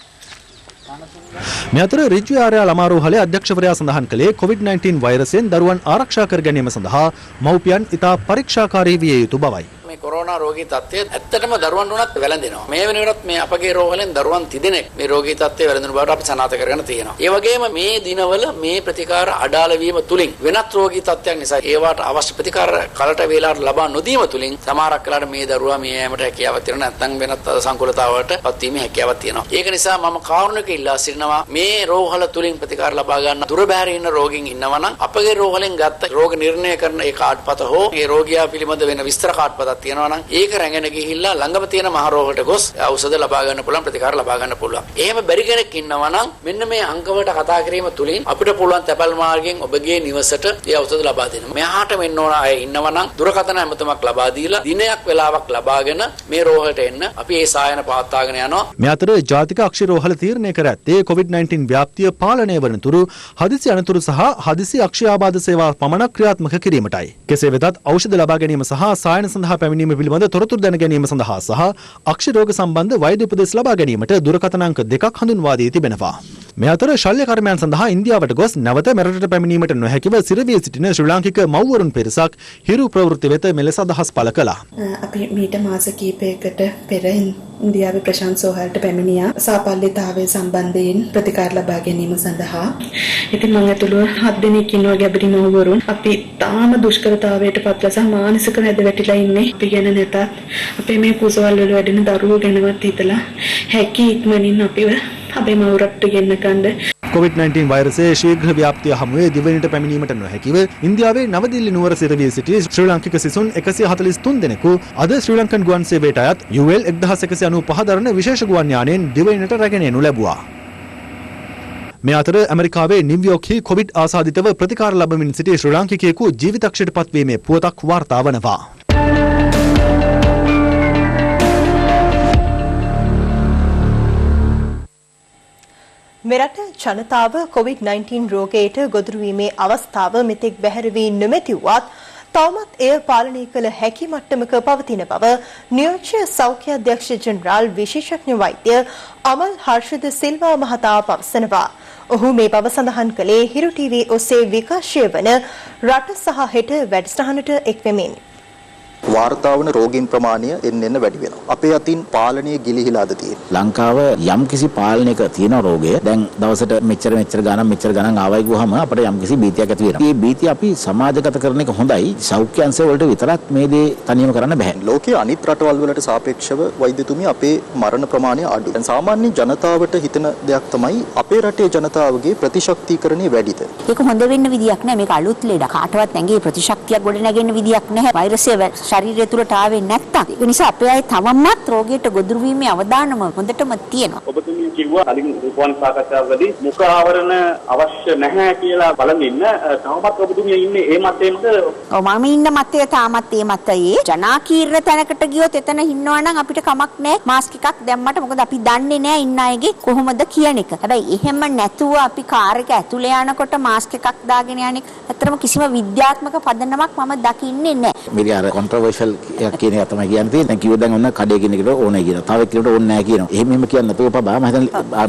මේ අතර රිජ්වි ආර්යා ළමාරෝහලේ අධ්‍යක්ෂවරයා සඳහන් කළේ COVID-19 වෛරසයෙන් දරුවන් ආරක්ෂා කර ගැනීම සඳහා මව්පියන් ඉතා පරීක්ෂාකාරී විය යුතු බවයි. මේ කොරෝනා රෝගී තත්ත්වය ඇත්තටම දරුවන් උනත් වැළඳෙනවා. මේ වෙනකොටත් මේ අපගේ රෝහලෙන් දරුවන් 30 දෙනෙක් මේ රෝගී තත්ත්වය වැළඳුණු බවට අපි සනාථ කරගෙන තියෙනවා. ඒ වගේම මේ දිනවල මේ ප්‍රතිකාර අඩාල වීම තුලින් වෙනත් රෝගී තත්ත්වයන් නිසා ඒවට අවශ්‍ය ප්‍රතිකාර කලට වේලාවට ලබා නොදීම තුලින් සමහරක් වෙලාවට මේ දරුවා මේ යෑමට හැකියාවක් තියෙනවා නැත්නම් වෙනත් සංකූලතාවලට පත්වීමේ හැකියාවක් තියෙනවා. ඒක නිසා මම කාරුණික ඉල්ලා සිටිනවා මේ රෝහල තුලින් ප්‍රතිකාර ලබා ගන්න දුර බැහැර ඉන්න රෝගීන් ඉන්නවා නම් අපගේ රෝහලෙන් ගත්ත රෝග නිර්ණය කරන ඒ කාඩ්පත හෝ ඒ රෝගියා පිළිබඳ වෙන විස්තර කාඩ්පතක් තියෙනවා නම් ඒක රැගෙන ගිහිල්ලා ළඟම තියෙන මහ රෝහලට ගොස් ඖෂධ ලබා ගන්න පුළුවන් ප්‍රතිකාර ලබා ගන්න පුළුවන්. එහෙම බැරි කෙනෙක් ඉන්නවා නම් මෙන්න මේ අංකවලට කතා කිරීම තුලින් අපිට පුළුවන් තැපැල් මාර්ගයෙන් ඔබගේ නිවසට ඒ ඖෂධ ලබා දෙන්න. මෙහාට වෙන්න ඕන අය ඉන්නවා නම් දුරකථන ඇමතුමක් ලබා දීලා දිනයක් වෙලාවක් ලබාගෙන මේ රෝහලට එන්න අපි ඒ සායන පවත්වාගෙන යනවා. මේ අතර ජාතික අක්ෂි රෝහල තීරණය කර ඇත්තේ COVID-19 ව්‍යාප්තිය පාලනය වන තුරු හදිසි අනතුරු සහ හදිසි අක්ෂි ආබාධ සේවා පමණක් ක්‍රියාත්මක කිරීමටයි. කෙසේ වෙතත් ඖෂධ ලබා ගැනීම සහ සායන සඳහා පැමිණීම පිළිබඳ තොරතුරු දැන ගැනීම සඳහා සහ අක්ෂි රෝග සම්බන්ධ වෛද්‍ය උපදෙස් ලබා ගැනීමට දුරකථන අංක 2ක් හඳුන්වා දී තිබෙනවා. මේ අතර ශල්‍ය කර්මයන් සඳහා ඉන්දියාවට ගොස් නැවත මෙරටට පැමිණීමට නොහැකිව සිරවී සිටින ශ්‍රී ලාංකික මව්වරුන් පිරිසක් හිරු ප්‍රවෘත්ති වෙත මෙලෙස අදහස් පළ කළා. අපි මීට මාස කිහිපයකට පෙර ඉන්දියාවේ ප්‍රශාන්ත සෝහලට පැමිණියා සාපල්්‍යතාවය සම්බන්ධයෙන් ප්‍රතිකාර ලබා ගැනීම සඳහා. ඉතින් මම ඇතුළු 7 දෙනෙක් ඉන්නවා ගැබරි මව්වරුන්. අපි තාම දුෂ්කරතාවයට පත්ව සහ මානසික නැද වැටිලා ඉන්නේ. අපි ගැන නැතත් අපේ මේ කුසවල වල වැඩෙන දරුවෝ ගැනවත් හිතලා හැකි ඉක්මනින් අපිව අපේ මවුරට ගෙන්න ගන්න. COVID-19 වෛරසයේ ශීඝ්‍ර ව්‍යාප්තිය හමුවේ දිවයිනට පැමිණීමට නොහැකිව ඉන්දියාවේ නවදිල්ලි නුවර සිරවී සිටි ශ්‍රී ලාංකික සිසුන් 143 දෙනෙකු අද ශ්‍රී ලංකන් ගුවන් සේවයට අයත් UL 1195 දරන විශේෂ ගුවන් යානයෙන් දිවයිනට රැගෙන එනු ලැබුවා. මේ අතර ඇමරිකාවේ නිව්යෝර්ක්හි කොවිඩ් ආසාදිතව ප්‍රතිකාර ලබමින් සිටි ශ්‍රී ලාංකිකයෙකු ජීවිතක්ෂයට පත්වීමේ පුවතක් වාර්තා වනවා. මෙරට ජනතාව COVID-19 රෝගයට ගොදුරු වීමේ අවස්ථාව මෙතෙක් බැහැර වී නොමැතිවත් තවමත් එය පාලනය කළ හැකි මට්ටමක පවතින බව නියෝජ්‍ය සෞඛ්‍ය අධ්‍යක්ෂ ජෙනරාල් විශේෂඥ වෛද්‍ය අමල් හර්ෂද සිල්වා මහතා පවසනවා. ඔහු මේ බව සඳහන් කළේ හිරු ටීවී ඔස්සේ විකාශය වන රට සහ හෙට වැඩසටහනට එක්වෙමින්. වාර්තා වන රෝගීන් ප්‍රමාණය එන්න වැඩි වෙනවා. අපේ අතින් පාලනය ගිලිහිලාද තියෙන්නේ. ලංකාව යම් කිසි පාලනයක තියෙන රෝගය දැන් දවසට මෙච්චර ගණන් ආවයි ගුවහම අපිට යම් කිසි බීතියක් ඇති වෙනවා. මේ බීතිය අපි සමාජගත කරන එක හොඳයි. සෞඛ්‍ය අංශ වලට විතරක් මේ දේ තනියම කරන්න බෑ. ලෝකයේ අනිත් රටවල් වලට සාපේක්ෂව වෛද්‍යතුමී අපේ මරණ ප්‍රමාණය අඩු. දැන් සාමාන්‍ය ජනතාවට හිතන දෙයක් තමයි අපේ රටේ ජනතාවගේ ප්‍රතිශක්තිකරණය වැඩිද. ඒක හොඳ වෙන්න විදියක් නෑ. මේක අලුත් ලෙඩක්. කාටවත් ඇඟේ ප්‍රතිශක්තියක් ගොඩ නැගෙන්න විදියක් නැහැ. වෛරසය ශරීරය තුළට ආවේ නැත්තම් ඒ නිසා අපේ අය තවමත් රෝගයට ගොදුරු වීමේ අවදානම හොඳටම තියෙනවා. ඔබතුමිය කිව්වා කලින් රූපවාහිනී සාකච්ඡාවකදී මුඛ ආවරණ අවශ්‍ය නැහැ කියලා බලන් ඉන්න තවමත් ඔබතුමිය ඉන්නේ ඒ මතයේද? ඔව් මම ඉන්න මතය තාමත් ඒ මතයේ ජනාකීර්ණ තැනකට ගියොත් එතන ඉන්නවා නම් අපිට කමක් නැහැ මාස්ක් එකක් දැම්මට. මොකද අපි දන්නේ නැහැ ඉන්න අයගේ කොහොමද කියන එක. හැබැයි එහෙම නැතුව අපි කාර් එක ඇතුලේ යනකොට මාස්ක් එකක් දාගෙන යන්නේ ඇත්තටම කිසිම විද්‍යාත්මක පදනමක් මම දකින්නේ නැහැ. මේක අර කොන්ට්‍රොවර්ෂල් එකක් කියන එක තමයි කියන්නේ. දැන් කිව්ව දැන් ඔන්න කඩේ කෙනෙකුට ඕනේ කියනවා. තව එක්කෙනෙකුට ඕනේ නැහැ කියනවා. එහෙම කියන්න නැතුව පබා මම හිතන්නේ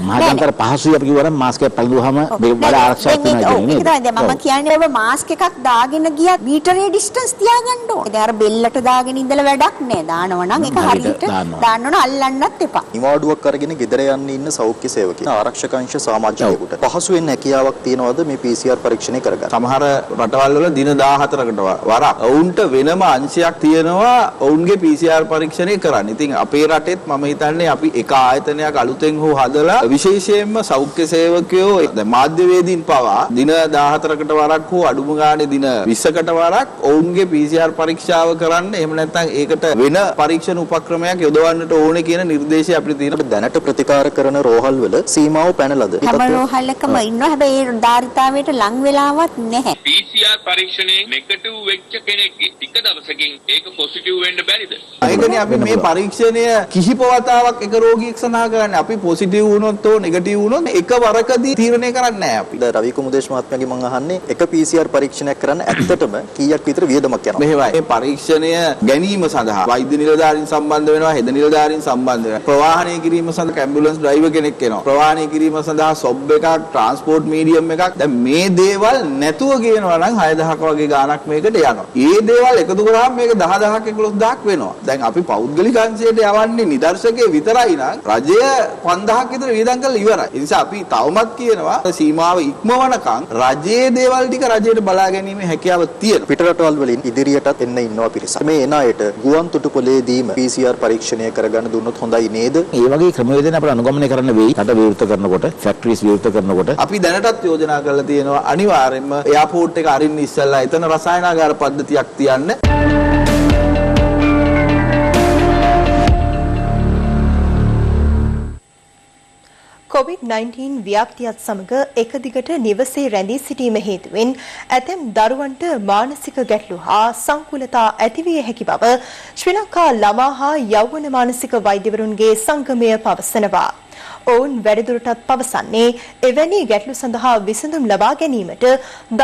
මහජනතර පහසුයි අපි කිව්වනම් මාස්ක් එක පැළඳුවාම මේක වඩා ආරක්ෂාවක් වෙනවා කියන්නේ. ඒක තමයි මම කියන්නේ ඔබ මාස්ක් එකක් දාගෙන ගියත් මීටරේ ඩිස්ටන්ස් තියාගන්න ඕනේ. දැන් අර බෙල්ලට දාගෙන ඉඳලා වැඩක් නැහැ. දානවා නම් ඒක හරියට දාන්න ඕන අල්ලන්නත් එපා. නිවාඩුවක් අරගෙන ගෙදර යන්න ඉන්න සෞඛ්‍ය සේවකයන් ආරක්ෂක අංශ සමාජිකයෙකුට පහසුවෙන් හැකියාවක් තියනවාද මේ PCR පරීක්ෂණය කරගන්න? සමහර රටවල් වල දින 14කට වරක් ඔවුන්ට වෙනම අංශයක් තියෙනවා ඔවුන්ගේ PCR පරීක්ෂණය කරන්න. ඉතින් අපේ රටෙත් මම හිතන්නේ අපි එක ආයතනයක් අලුතෙන් හෝ හදලා විශේෂයෙන්ම සෞඛ්‍ය සේවකයෝ දැන් මාධ්‍යවේදීන් පවා දින 14කට වරක් හෝ අඩුම ගානේ දින 20කට වරක් ඔවුන්ගේ PCR පරීක්ෂාව කරන්න. එහෙම නැත්නම් ඒකට වෙන පරීක්ෂණ උපක්‍රමයක් යොදවන්නට ඕනේ කියන නිර්දේශය අපිට තියෙනවා. දැනට ප්‍රතිකාර කරන රෝහල් වල සීමාව පැනලාද? හැම රෝහලකම ඉන්නවා. හැබැයි ඒ ධාරිතාවයට ලං වෙලාවක් නැහැ. PCR පරීක්ෂණයේ නෙගටිව් වෙච්ච කෙනෙක්ගේ ටික දවසකින් ඒක පොසිටිව් වෙන්න බැරිද? ඒකනේ අපි මේ පරීක්ෂණය කිහිප වතාවක් එක රෝගියෙක් සඳහා කරන්නේ. අපි පොසිටිව් වුණොත් හෝ නෙගටිව් වුණොත් එකවරකදී තීරණය කරන්නේ නැහැ අපි. දැන් රවි කුමුදේශ මහත්මයාගේ මම අහන්නේ එක PCR පරීක්ෂණයක් කරන්න ඇත්තටම කීයක් විතර වියදමක් යනවා? මෙහෙමයි. මේ පරීක්ෂණය ගැනීම සඳහා වෛද්‍ය නිලධාරීන් සම්බන්ධ වෙනවා, හෙද නිලධාරීන් සම්බන්ධ වෙනවා. ප්‍රවාහනය කිරීම සඳහා ඇම්බියුලන්ස් ඩ්‍රයිවර් කෙනෙක් එනවා. ප්‍රවාහනය කිරීම සඳහා සොබ් එකක්, ට්‍රාන්ස්පෝර්ට් මීඩියම් එකක්. දැන් මේ දේවල් නැතුව කියනවා නම් 6000ක වගේ ගාණක් මේකට යනවා. මේ දේවල් එකතු කරාම මේක 10000ක් 11000ක් වෙනවා. දැන් අපි පෞද්ගලික අංශයට යවන්නේ නිදර්ශකයේ විතරයි නම් රජය 5000ක් විතර වියදම් කරලා ඉවරයි. ඒ නිසා අපි තවමත් කියනවා සීමාව ඉක්මවනකම් රජයේ දේවල් ටික රජයට බලා ගැනීමේ හැකියාව තියෙනවා. පිටරටවල් වලින් ඉදිරියටත් එන්න ඉන්නවා පිරිසක්. මේ එන අයට ගුවන් තොටුපළේදීම PCR පරීක්ෂණය කරගන්න දුන්නොත් හොඳයි නේද? ඒ වගේ ක්‍රමවේදන අපිට අනුගමනය කරන්න වෙයි. රට විවෘත කරනකොට, ෆැක්ටරිස් විවෘත කරනකොට අපි දැනටත් යෝජනා කරලා තියෙනවා අනිවාර්යයෙන්ම එයාපෝට් එක අරින්න ඉස්සෙල්ලා එතන රසායනාගාර පද්ධතියක් තියන්න. COVID-19 ව්‍යාප්තියත් සමග එක දිගට නිවසේ රැඳී සිටීම හේතුවෙන් ඇතැම් දරුවන්ට මානසික ගැටලු හා සංකුලතා ඇතිවිය හැකි බව ශ්‍රී ලංකා ළමා හා යෞවන මානසික වෛද්‍යවරුන්ගේ සංගමය පවසනවා. ඔවුන් වැඩිදුරටත් පවසන්නේ එවැනි ගැටලු සඳහා විසඳුම් ලබා ගැනීමට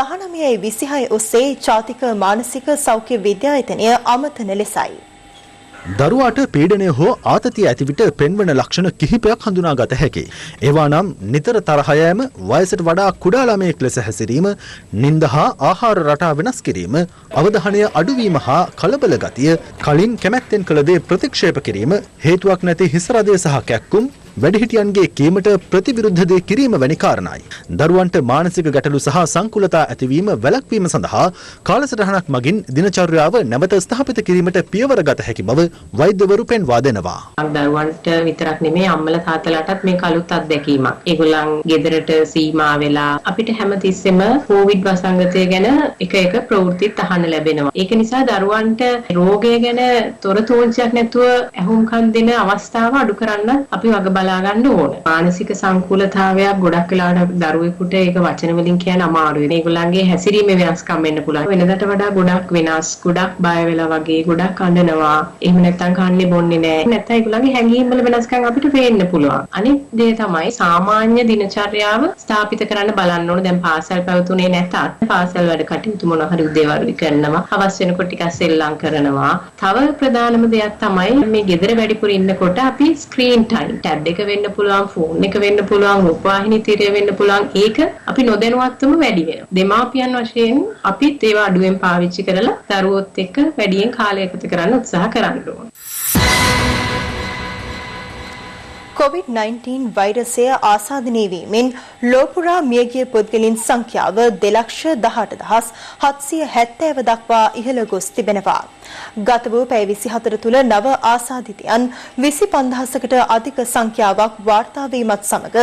1926 ඔස්සේ ජාතික මානසික සෞඛ්‍ය විද්‍යායතනය අමතන ලෙසයි. දරුවාට පීඩනය හෝ ආතතිය ඇති විට පෙන්වන ලක්ෂණ කිහිපයක් හඳුනාගත හැකියි. ඒවා නම් නිතර තරහ යෑම, වයසට වඩා කුඩා ළමයෙක් ලෙස හැසිරීම, නිින්ද හා ආහාර රටා වෙනස් කිරීම, අවධානය අඩුවීම හා කලබල ගතිය, කලින් කැමැත්තෙන් කළ දේ ප්‍රතික්ෂේප කිරීම, හේතුවක් නැති හිස් රදය සහ කැක්කුම්, වැඩිහිටියන්ගේ කීමට ප්‍රතිවිරුද්ධ දේ කිරීම වැනි කාරණායි. දරුවන්ට මානසික ගැටලු සහ සංකුලතා ඇතිවීම වැළැක්වීම සඳහා කාලසටහනක් මගින් දිනචර්යාව නැවත ස්ථාපිත කිරීමට පියවර ගත හැකි බව වෛද්‍යවරු පෙන්වා දෙනවා. දරුවන්ට විතරක් නෙමෙයි අම්මලා තාත්තලාටත් මේක අලුත් අත්දැකීමක්. ඒගොල්ලන් ගෙදරට සීමා වෙලා අපිට හැමතිස්සෙම කොවිඩ් වසංගතය ගැන එක ප්‍රවෘත්තිත් අහන්න ලැබෙනවා. ඒක නිසා දරුවන්ට රෝගය ගැන තොරතුරුක් නැතුව ඇහුම්කන් දෙන අවස්ථාව අඩු කරන්න අපි වග බලා ගන්න ඕන. මානසික සංකූලතාවයක් ගොඩක් වෙලාවට දරුවෙකුට ඒක වචන වලින් කියන්න අමාරුයි. ඒගොල්ලන්ගේ හැසිරීමේ වෙනස්කම් වෙන්න පුළුවන්. වෙනදට වඩා ගොඩක් වෙනස්, ගොඩක් බය වෙලා වගේ, ගොඩක් අඬනවා. එහෙම නැත්නම් කන්නේ බොන්නේ නැහැ. නැත්නම් ඒගොල්ලන්ගේ හැඟීම් වල වෙනස්කම් අපිට පේන්න පුළුවන්. අනිත් දේ තමයි සාමාන්‍ය දිනචර්යාව ස්ථාපිත කරන්න බලන්න ඕන. දැන් පාසල් පැවතුනේ නැතත් පාසල් වැඩ කටයුතු මොන හරි උදේවරුයි කරනවා. හවස් වෙනකොට ටිකක් සෙල්ලම් කරනවා. තව ප්‍රධානම දෙයක් තමයි මේ ගෙදර වැඩිපුර ඉන්නකොට අපි ස්ක්‍රීන් ටයිම් ටැබ් එක වෙන්න පුළුවන්, ෆෝන් එක වෙන්න පුළුවන්, රූපවාහිනී තිරය වෙන්න පුළුවන්. ඒක අපි නොදැනුවත්වම වැඩි වෙනවා. දෙමාපියන් වශයෙන් අපිත් ඒවා අඩුවෙන් පාවිච්චි කරලා දරුවොත් එක්ක වැඩියෙන් කාලය ගත කරන්න උත්සාහ කරන්න ඕන. COVID-19 වෛරසය ආසාදනය වීමෙන් ලෝපුරා මියගිය පුද්ගලයන් සංඛ්‍යාව 2,18,770 දක්වා ඉහළ ගොස් තිබෙනවා. ගත වූ පැය 24 තුළ නව ආසාදිතයන් 25,000කට අධික සංඛ්‍යාවක් වාර්තා වීමත් සමග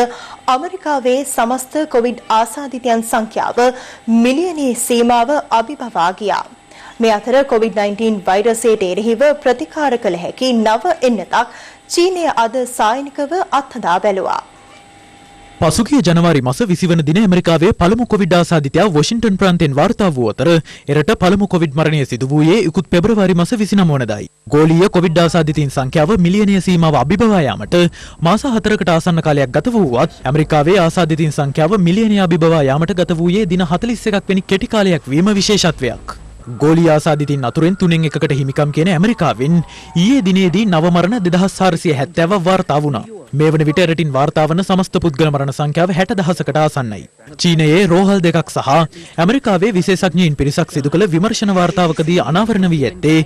ඇමරිකාවේ සමස්ත කොවිඩ් ආසාදිතයන් සංඛ්‍යාව මිලියනයේ සීමාව අභිබවා ගියා. මේ අතර COVID-19 වෛරසයට එරෙහිව ප්‍රතිකාර කළ හැකි නව එන්නතක් චීනය අද සායනිකව අත්හදා බැලුවා. පසුගිය ජනවාරි මාස 20 වන දින ඇමරිකාවේ පළමු කොවිඩ් ආසාදිතයා වොෂින්ටන් ප්‍රාන්තයෙන් වාර්තා වූ අතර එරට පළමු කොවිඩ් මරණය සිදු වූයේ ඉකුත් පෙබරවාරි මාස 29 වනදායි. ගෝලීය කොවිඩ් ආසාදිතයින් සංඛ්‍යාව මිලියනය සීමාව අභිබවා යාමට මාස 4කට ආසන්න කාලයක් ගත වූවත් ඇමරිකාවේ ආසාදිතයින් සංඛ්‍යාව මිලියනය අභිබවා යාමට ගත වූයේ දින 41ක් වැනි කෙටි කාලයක් වීම විශේෂත්වයක්. ගෝලීය ආසාදිතයින් අතුරෙන් 3න් 1කට හිමිකම් කියන ඇමරිකාවෙන් ඊයේ දිනේදී නව මරණ 2470ක් වාර්තා වුණා. මේ වන විට රටින් වාර්තා වන සමස්ත පුද්ගල මරණ සංඛ්‍යාව 60000කට ආසන්නයි. චීනයේ රෝහල් දෙකක් සහ ඇමරිකාවේ විශේෂඥයින් පිරිසක් සිදු කළ විමර්ශන වාර්තාවකදී අනාවරණ වී ඇත්තේ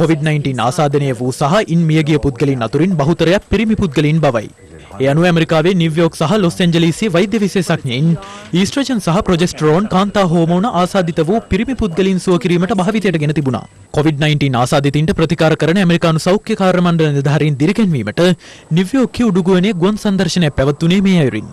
COVID-19 ආසාදනය වූ සහ ඉන් මියගිය පුද්ගලයින් අතුරින් බහුතරයක් පිරිමි පුද්ගලයින් බවයි. ඒ අනුව ඇමරිකාවේ නිව්යෝක් සහ ලොස් ඇන්ජලීසි වෛද්‍ය විශේෂඥයින් ඊස්ට්‍රජන් සහ ප්‍රොජෙස්ටරෝන් කාන්තා හෝමෝන ආසාදිත වූ පිරිමි පුද්ගලයින් සුව කිරීමට භාවිතයට ගෙන තිබුණා. COVID-19 ආසාදිතින්ට ප්‍රතිකාර කරන ඇමරිකානු සෞඛ්‍ය කාර්ය මණ්ඩල නිලධාරීන් දිරිගැන්වීමට නිව්යෝක් උඩුගුවනේ ගුවන් සංදර්ශනයක් පැවැත්වුණේ මේ අයුරින්.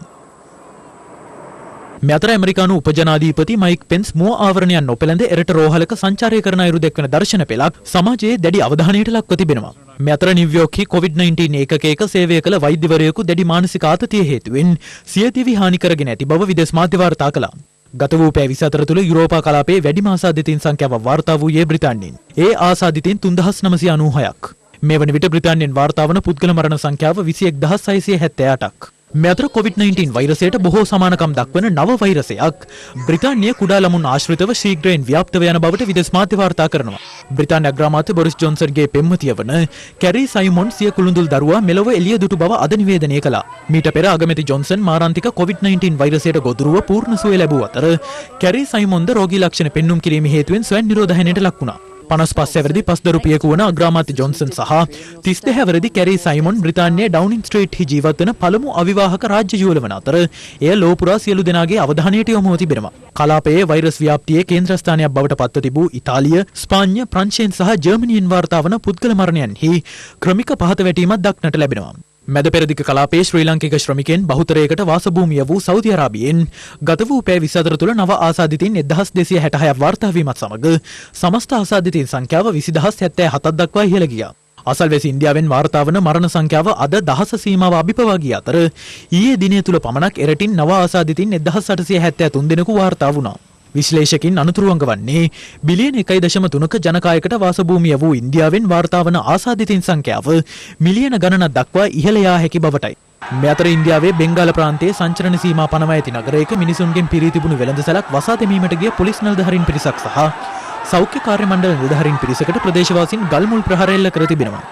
මේ අතර ඇමරිකානු උපජනාධිපති මයික් පෙන්ස් මුව ආවරණයන් නොපැළඳ එරට රෝහලක සංචාරය කරන අයුරු දැක්වෙන දර්ශන පෙළක් සමාජයේ දැඩි අවධානයට ලක්ව තිබෙනවා. මේ අතර නිව්යෝර්ක්හි COVID-19 ඒකකයක සේවය කළ වෛද්‍යවරයෙකු දැඩි මානසික ආතතිය හේතුවෙන් සිය දිවි හානි කරගෙන ඇති බව විදේශ මාධ්‍ය වාර්තා කළා. ගත වූ පැය 24 තුළ යුරෝපා කලාපයේ වැඩිම ආසාදිතයින් සංඛ්‍යාව වාර්තා වූයේ බ්‍රිතාන්‍යයෙන්. ඒ ආසාදිතයින් 3996ක්. මේ වන විට බ්‍රිතාන්‍යයෙන් වාර්තා වන පුද්ගල මරණ සංඛ්‍යාව 21678ක්. මේ අතර COVID-19 වෛරසයට බොහෝ සමානකම් දක්වන නව වෛරසයක් බ්‍රිතාන්‍ය කුඩා ළමුන් ආශ්‍රිතව ශීඝ්‍රයෙන් ව්‍යාප්තව යන බවට විදේශ මාධ්‍ය වාර්තා කරනවා. බ්‍රිතාන්‍ය අග්‍රාමාත්‍ය බොරිස් ජොන්සන්ගේ පෙම්වතිය වන කැරි සයිමොන් සිය කුළුඳුල් දරුවා මෙලොව එළිය දුටු බව අද නිවේදනය කළා. මීට පෙර අගමැති ජොන්සන් මාරාන්තික COVID-19 වෛරසයට ගොදුරුව පූර්ණ සුවය ලැබුව අතර කැරි සයිමොන්ද රෝගී ලක්ෂණ පෙන්눔 කිරීම හේතුවෙන් ස්වයං නිරෝධහනයට ලක් වුණා. 55 හැවිරිදි පස්දරුපියෙකු වන අග්‍රාමාත්‍ය ජොන්සන් සහ 32 හැවිරිදි කැරි සයිමොන් බ්‍රිතාන්‍යයේ ඩවුනින් ස්ට්‍රීට්හි ජීවත් වන පළමු අවිවාහක රාජ්‍ය යුවළ වන අතර එය ලෝපුරා සියලු දෙනාගේ අවධානයට යොමුව තිබෙනවා. කලාපයේ වෛරස් ව්‍යාප්තියේ කේන්ද්‍රස්ථානයක් බවට පත්ව තිබූ ඉතාලිය, ස්පාඤ්ඤ, ප්‍රංශයෙන් සහ ජර්මනියෙන් වාර්තා වන පුද්ගල මරණයන්හි ක්‍රමික පහත වැටීමක් දක්නට ලැබෙනවා. මැද පෙරදිග කලාපයේ ශ්‍රී ලාංකික ශ්‍රමිකයන් බහුතරයකට වාසභූමිය වූ සෞදි අරාබියෙන් ගත වූ පැය 24 තුළ නව ආසාදිතයින් 1266ක් වාර්තා වීමත් සමග සමස්ත ආසාදිතයින් සංඛ්‍යාව 20077ක් දක්වා ඉහළ ගියා. අසල්වැසි ඉන්දියාවෙන් වාර්තා වන මරණ සංඛ්‍යාව අද දහස සීමාව අභිපවා ගිය අතර ඊයේ දිනය තුල පමණක් එරටින් නව ආසාදිතයින් 1873 දෙනෙකු වාර්තා වුණා. විශ්ලේෂකින් අනුතුරුවංග වන්නේ බිලියන 1.3ක ජනකායකට වාසභූමිය වූ ඉන්දියාවෙන් වාර්තා වන ආසාදිතයින් සංඛ්‍යාව මිලියන ගණනක් දක්වා ඉහළ යා හැකි බවටයි. මේ අතර ඉන්දියාවේ බෙන්ගාල ප්‍රාන්තයේ සංචරණ සීමා පනවා ඇති නගරයක මිනිසුන්ගෙන් පිරී තිබුණු වෙළඳසැලක් වසා දැමීමට ගිය පොලිස් නිලධාරීන් පිරිසක් සහ සෞඛ්‍ය කාර්ය මණ්ඩල නිලධාරීන් පිරිසකට ප්‍රදේශවාසීන් ගල් මුල් ප්‍රහාර එල්ල කර තිබෙනවා.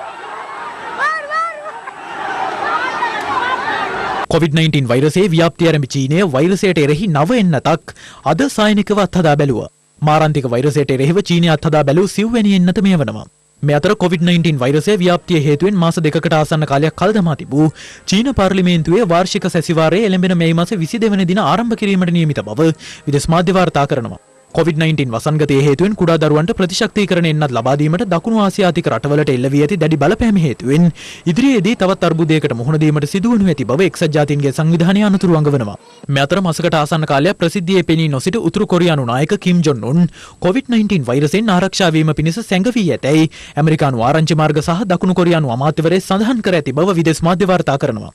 COVID-19 වෛරසයේ ව්‍යාප්තිය ආරම්භ චීනය වෛරසයට එරෙහි නව එන්නතක් අද සායනිකව අත්හදා බැලුවා. මාරාන්තික වෛරසයට එරෙහිව චීනය අත්හදා බැලූ සිව්වැනි එන්නත මේ වනවා. මේ අතර COVID-19 වෛරසයේ ව්‍යාප්තිය හේතුවෙන් මාස දෙකකට ආසන්න කාලයක් කල් දමා තිබූ චීන පාර්ලිමේන්තුවේ වාර්ෂික සැසිවාරයේ එළඹෙන මේ මාස 22 වෙනි දින ආරම්භ කිරීමට නියමිත බව විදේශ මාධ්‍ය වාර්තා කරනවා. COVID-19 වසංගතයේ හේතුවෙන් කුඩා දරුවන්ට ප්‍රතිශක්තිකරණ එන්නත් ලබා දීමට දකුණු ආසියාතික රටවලට එල්ල වී ඇති දැඩි බලපෑම හේතුවෙන් ඉදිරියේදී තවත් අර්බුදයකට මුහුණ දීමට සිදුවනු ඇති බව එක්සත් ජාතීන්ගේ සංවිධානය අනුතුරුවංග වෙනවා. මේ අතර මාසකට ආසන්න කාලයක් ප්‍රසිද්ධියේ පෙනී නොසිට උතුරු කොරියානු නායක කිම් ජොන් උන් COVID-19 වෛරසයෙන් ආරක්ෂා වීම පිණිස සැඟවී ඇතැයි ඇමරිකානු ආරංචි මාර්ග සහ දකුණු කොරියානු අමාත්‍යවරය සඳහන් කර ඇති බව විදේශ මාධ්‍ය වාර්තා කරනවා.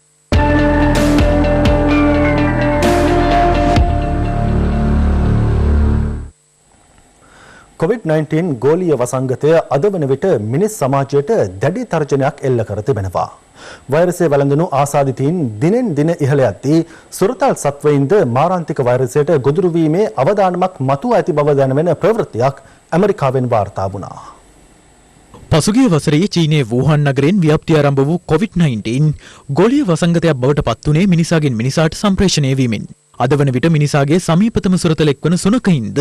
COVID-19 ගෝලීය වසංගතය අද වන විට මිනිස් සමාජයට දැඩි තර්ජනයක් එල්ල කර තිබෙනවා. වෛරසය වැළඳුණු ආසාදිතයින් දිනෙන් දින ඉහළ යද්දී සුරතල් සත්වයින්ද මාරාන්තික වෛරසයට ගොදුරු වීමේ අවදානමක් මතුව ඇති බව දැනවෙන ප්‍රවෘත්තියක් ඇමරිකාවෙන් වාර්තා වුණා. පසුගිය වසරේ චීනයේ වූහන් නගරයෙන් ව්‍යාප්තිය ආරම්භ වූ COVID-19 ගෝලීය වසංගතයක් බවට පත්වුණේ මිනිසාගෙන් මිනිසාට සම්ප්‍රේෂණය වීමෙන්. අද වන විට මිනිසාගේ සමීපතම සුරතලෙක් වන සුනකයින්ද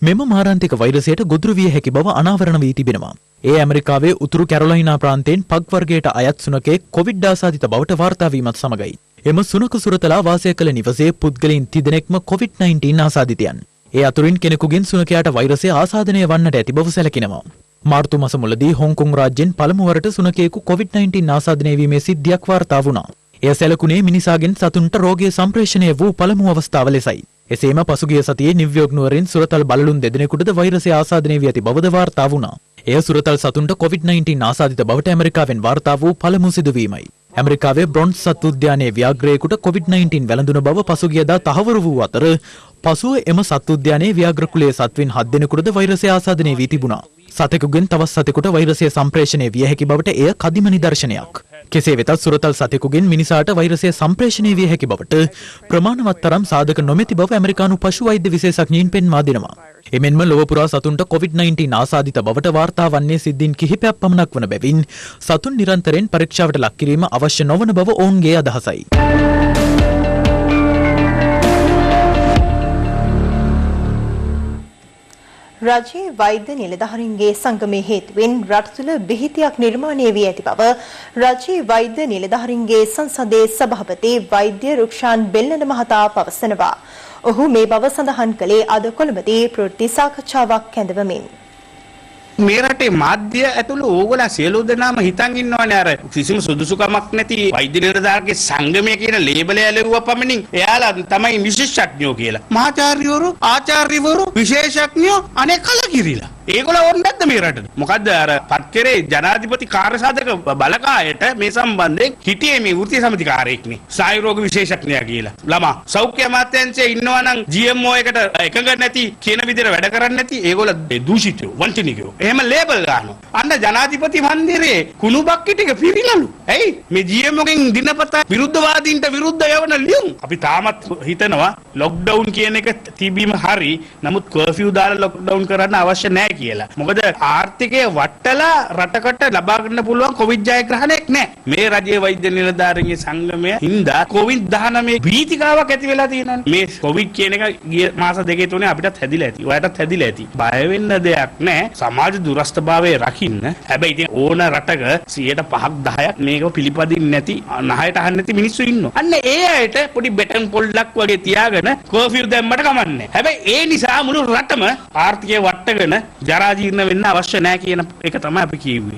මෙම මාරාන්තික වෛරසයට ගොදුරු විය හැකි බව අනාවරණ වී තිබෙනවා. ඒ ඇමරිකාවේ උතුරු කැරොලයිනා ප්‍රාන්තයෙන් පග් වර්ගයට අයත් සුනකෙක් කොවිඩ් ආසාදිත බවට වාර්තා වීමත් සමගයි. එම සුනක සුරතලා වාසය කළ නිවසේ පුද්ගලයන් 30 දෙනෙක්ම COVID-19 ආසාදිතයන්. ඒ අතුරින් කෙනෙකුගෙන් සුනකයාට වෛරසය ආසාදනය වන්නට ඇති බව සැලකෙනවා. මාර්තු මාස මුලදී හොංකොං රාජ්‍යයෙන් පළමු වරට සුනකයෙකු COVID-19 ආසාදනය වීමේ සිද්ධියක් වාර්තා වුණා. එය සැලකුණේ මිනිසාගෙන් සතුන්ට රෝගය සම්ප්‍රේෂණය වූ පළමු අවස්ථාව ලෙසයි. එසේම පසුගිය සතියේ නිව්යෝක් නුවරින් සුරතල් බලලුන් දෙදෙනෙකුටද වෛරසය ආසාදනය වී ඇති බවද වාර්තා වුණා. එය සුරතල් සතුන්ට COVID-19 ආසාදිත බවට ඇමරිකාවෙන් වාර්තා වූ පළමු සිදුවීමයි. ඇමරිකාවේ බ්‍රොන්ස් සත් උද්‍යානයේ ව්‍යාග්‍රයෙකුට COVID-19 වැළඳුන බව පසුගියදා තහවුරු වූ අතර පසුව එම සත් උද්‍යානයේ ව්‍යාග්‍ර කුලයේ සත්වින් 7 දෙනෙකුටද වෛරසය ආසාදනය වී තිබුණා. සතෙකුගෙන් තවත් සතෙකුට වෛරසය සම්ප්‍රේෂණය විය හැකි බවට එය කදිම නිදර්ශනයක්. කෙසේ වෙතත් සුරතල් සතෙකුගෙන් මිනිසාට වෛරසය සම්ප්‍රේෂණය විය හැකි බවට ප්‍රමාණවත් තරම් සාධක නොමැති බව ඇමරිකානු පශු වෛද්‍ය විශේෂඥයින් පෙන්වා දෙනවා. එමෙන්ම ලොව පුරා සතුන්ට COVID-19 ආසාදිත බවට වාර්තා වන්නේ සිද්ධීන් කිහිපයක් පමණක් වන බැවින් සතුන් නිරන්තරයෙන් පරීක්ෂාවට ලක් කිරීම අවශ්‍ය නොවන බව ඔවුන්ගේ අදහසයි. රජයේ වෛද්‍ය නිලධාරීන්ගේ සංගමයේ හේතුවෙන් රට තුළ බෙහෙතක් නිර්මාණය වී ඇති බව රජයේ වෛද්‍ය නිලධාරීන්ගේ සංසදයේ සභාපති වෛද්‍ය රුක්ෂාන් බෙල්ලන මහතා පවසනවා. ඔහු මේ බව සඳහන් කළේ අද කොළඹදී ප්‍රවෘත්ති සාකච්ඡාවක් කැඳවමින්. මේ රටේ මාධ්‍ය ඇතුළු ඕගොල්ලෝ සියලු දෙනාම හිතන් ඉන්නවනේ අර කිසිම සුදුසුකමක් නැති වෛද්‍ය නිලධාරිගේ සංගමය කියන ලේබලය ලැබුවා පමණින් එයාලා තමයි විශේෂඥයෝ කියලා. මහාචාර්යවරු, ආචාර්යවරු, විශේෂඥයෝ අනේ කලකිරිලා. ඒගොල්ලෝ ඕනේ නැද්ද මේ රටට? මොකද්ද අර පත්කරේ ජනාධිපති කාර්යසාධක බලකායට මේ සම්බන්ධයෙන් හිටියේ මේ වෘත්තීය සමිතිකාරයෙක්නේ. ස්නායු රෝග විශේෂඥයා කියලා. ළමා සෞඛ්‍ය අමාත්‍යාංශයේ ඉන්නවා නම් GMO එකට එකඟ නැති කියන විදිහට වැඩ කරන්නේ නැති ඒගොල්ලෝ දූෂිතයෝ, වංචනිකයෝ. එහෙම ලේබල් ගන්නවා. අන්න ජනාධිපති මන්දිරේ කුණුබක්කි ටික පිරිලලු. ඇයි මේ GMO ගෙන් දිනපතා විරුද්ධවාදීන්ට විරුද්ධ යවන ලියුම්. අපි තාමත් හිතනවා ලොක්ඩවුන් කියන එක තිබීම හරි. නමුත් කර්ෆියු දාලා ලොක්ඩවුන් කරන්න අවශ්‍ය නැහැ කියලා. මොකද ආර්ථිකය වටලා රටකට ලබා ගන්න පුළුවන් කොවිඩ් ජයග්‍රහණයක් නැහැ. මේ රජයේ වෛද්‍ය නිලධාරීන්ගේ සංගමය හින්දා COVID-19 භීතිකාවක් ඇති වෙලා තියෙනවා. මේ කොවිඩ් කියන එක ගිය මාස දෙකේ තුනේ අපිටත් හැදිලා ඇති. ඔයාටත් හැදිලා ඇති. බය වෙන්න දෙයක් නැහැ. සමාජ දුරස්ථභාවය රකින්න. හැබැයි ඉතින් ඕන රටක 5%ක් 10ක් මේක පිළිපදින්නේ නැති නහයට අහන්න නැති මිනිස්සු ඉන්නවා. අන්න ඒ අයට පොඩි බෙටන් පොල්ලක් වගේ තියාගෙන කර්ෆියු දැම්මට කමන්නේ. හැබැයි ඒ නිසා මුළු රටම ආර්ථිකය වට්ටගෙන ජරා ජීර්ණ වෙන්න අවශ්‍ය නැහැ කියන එක තමයි අපි කියුවේ.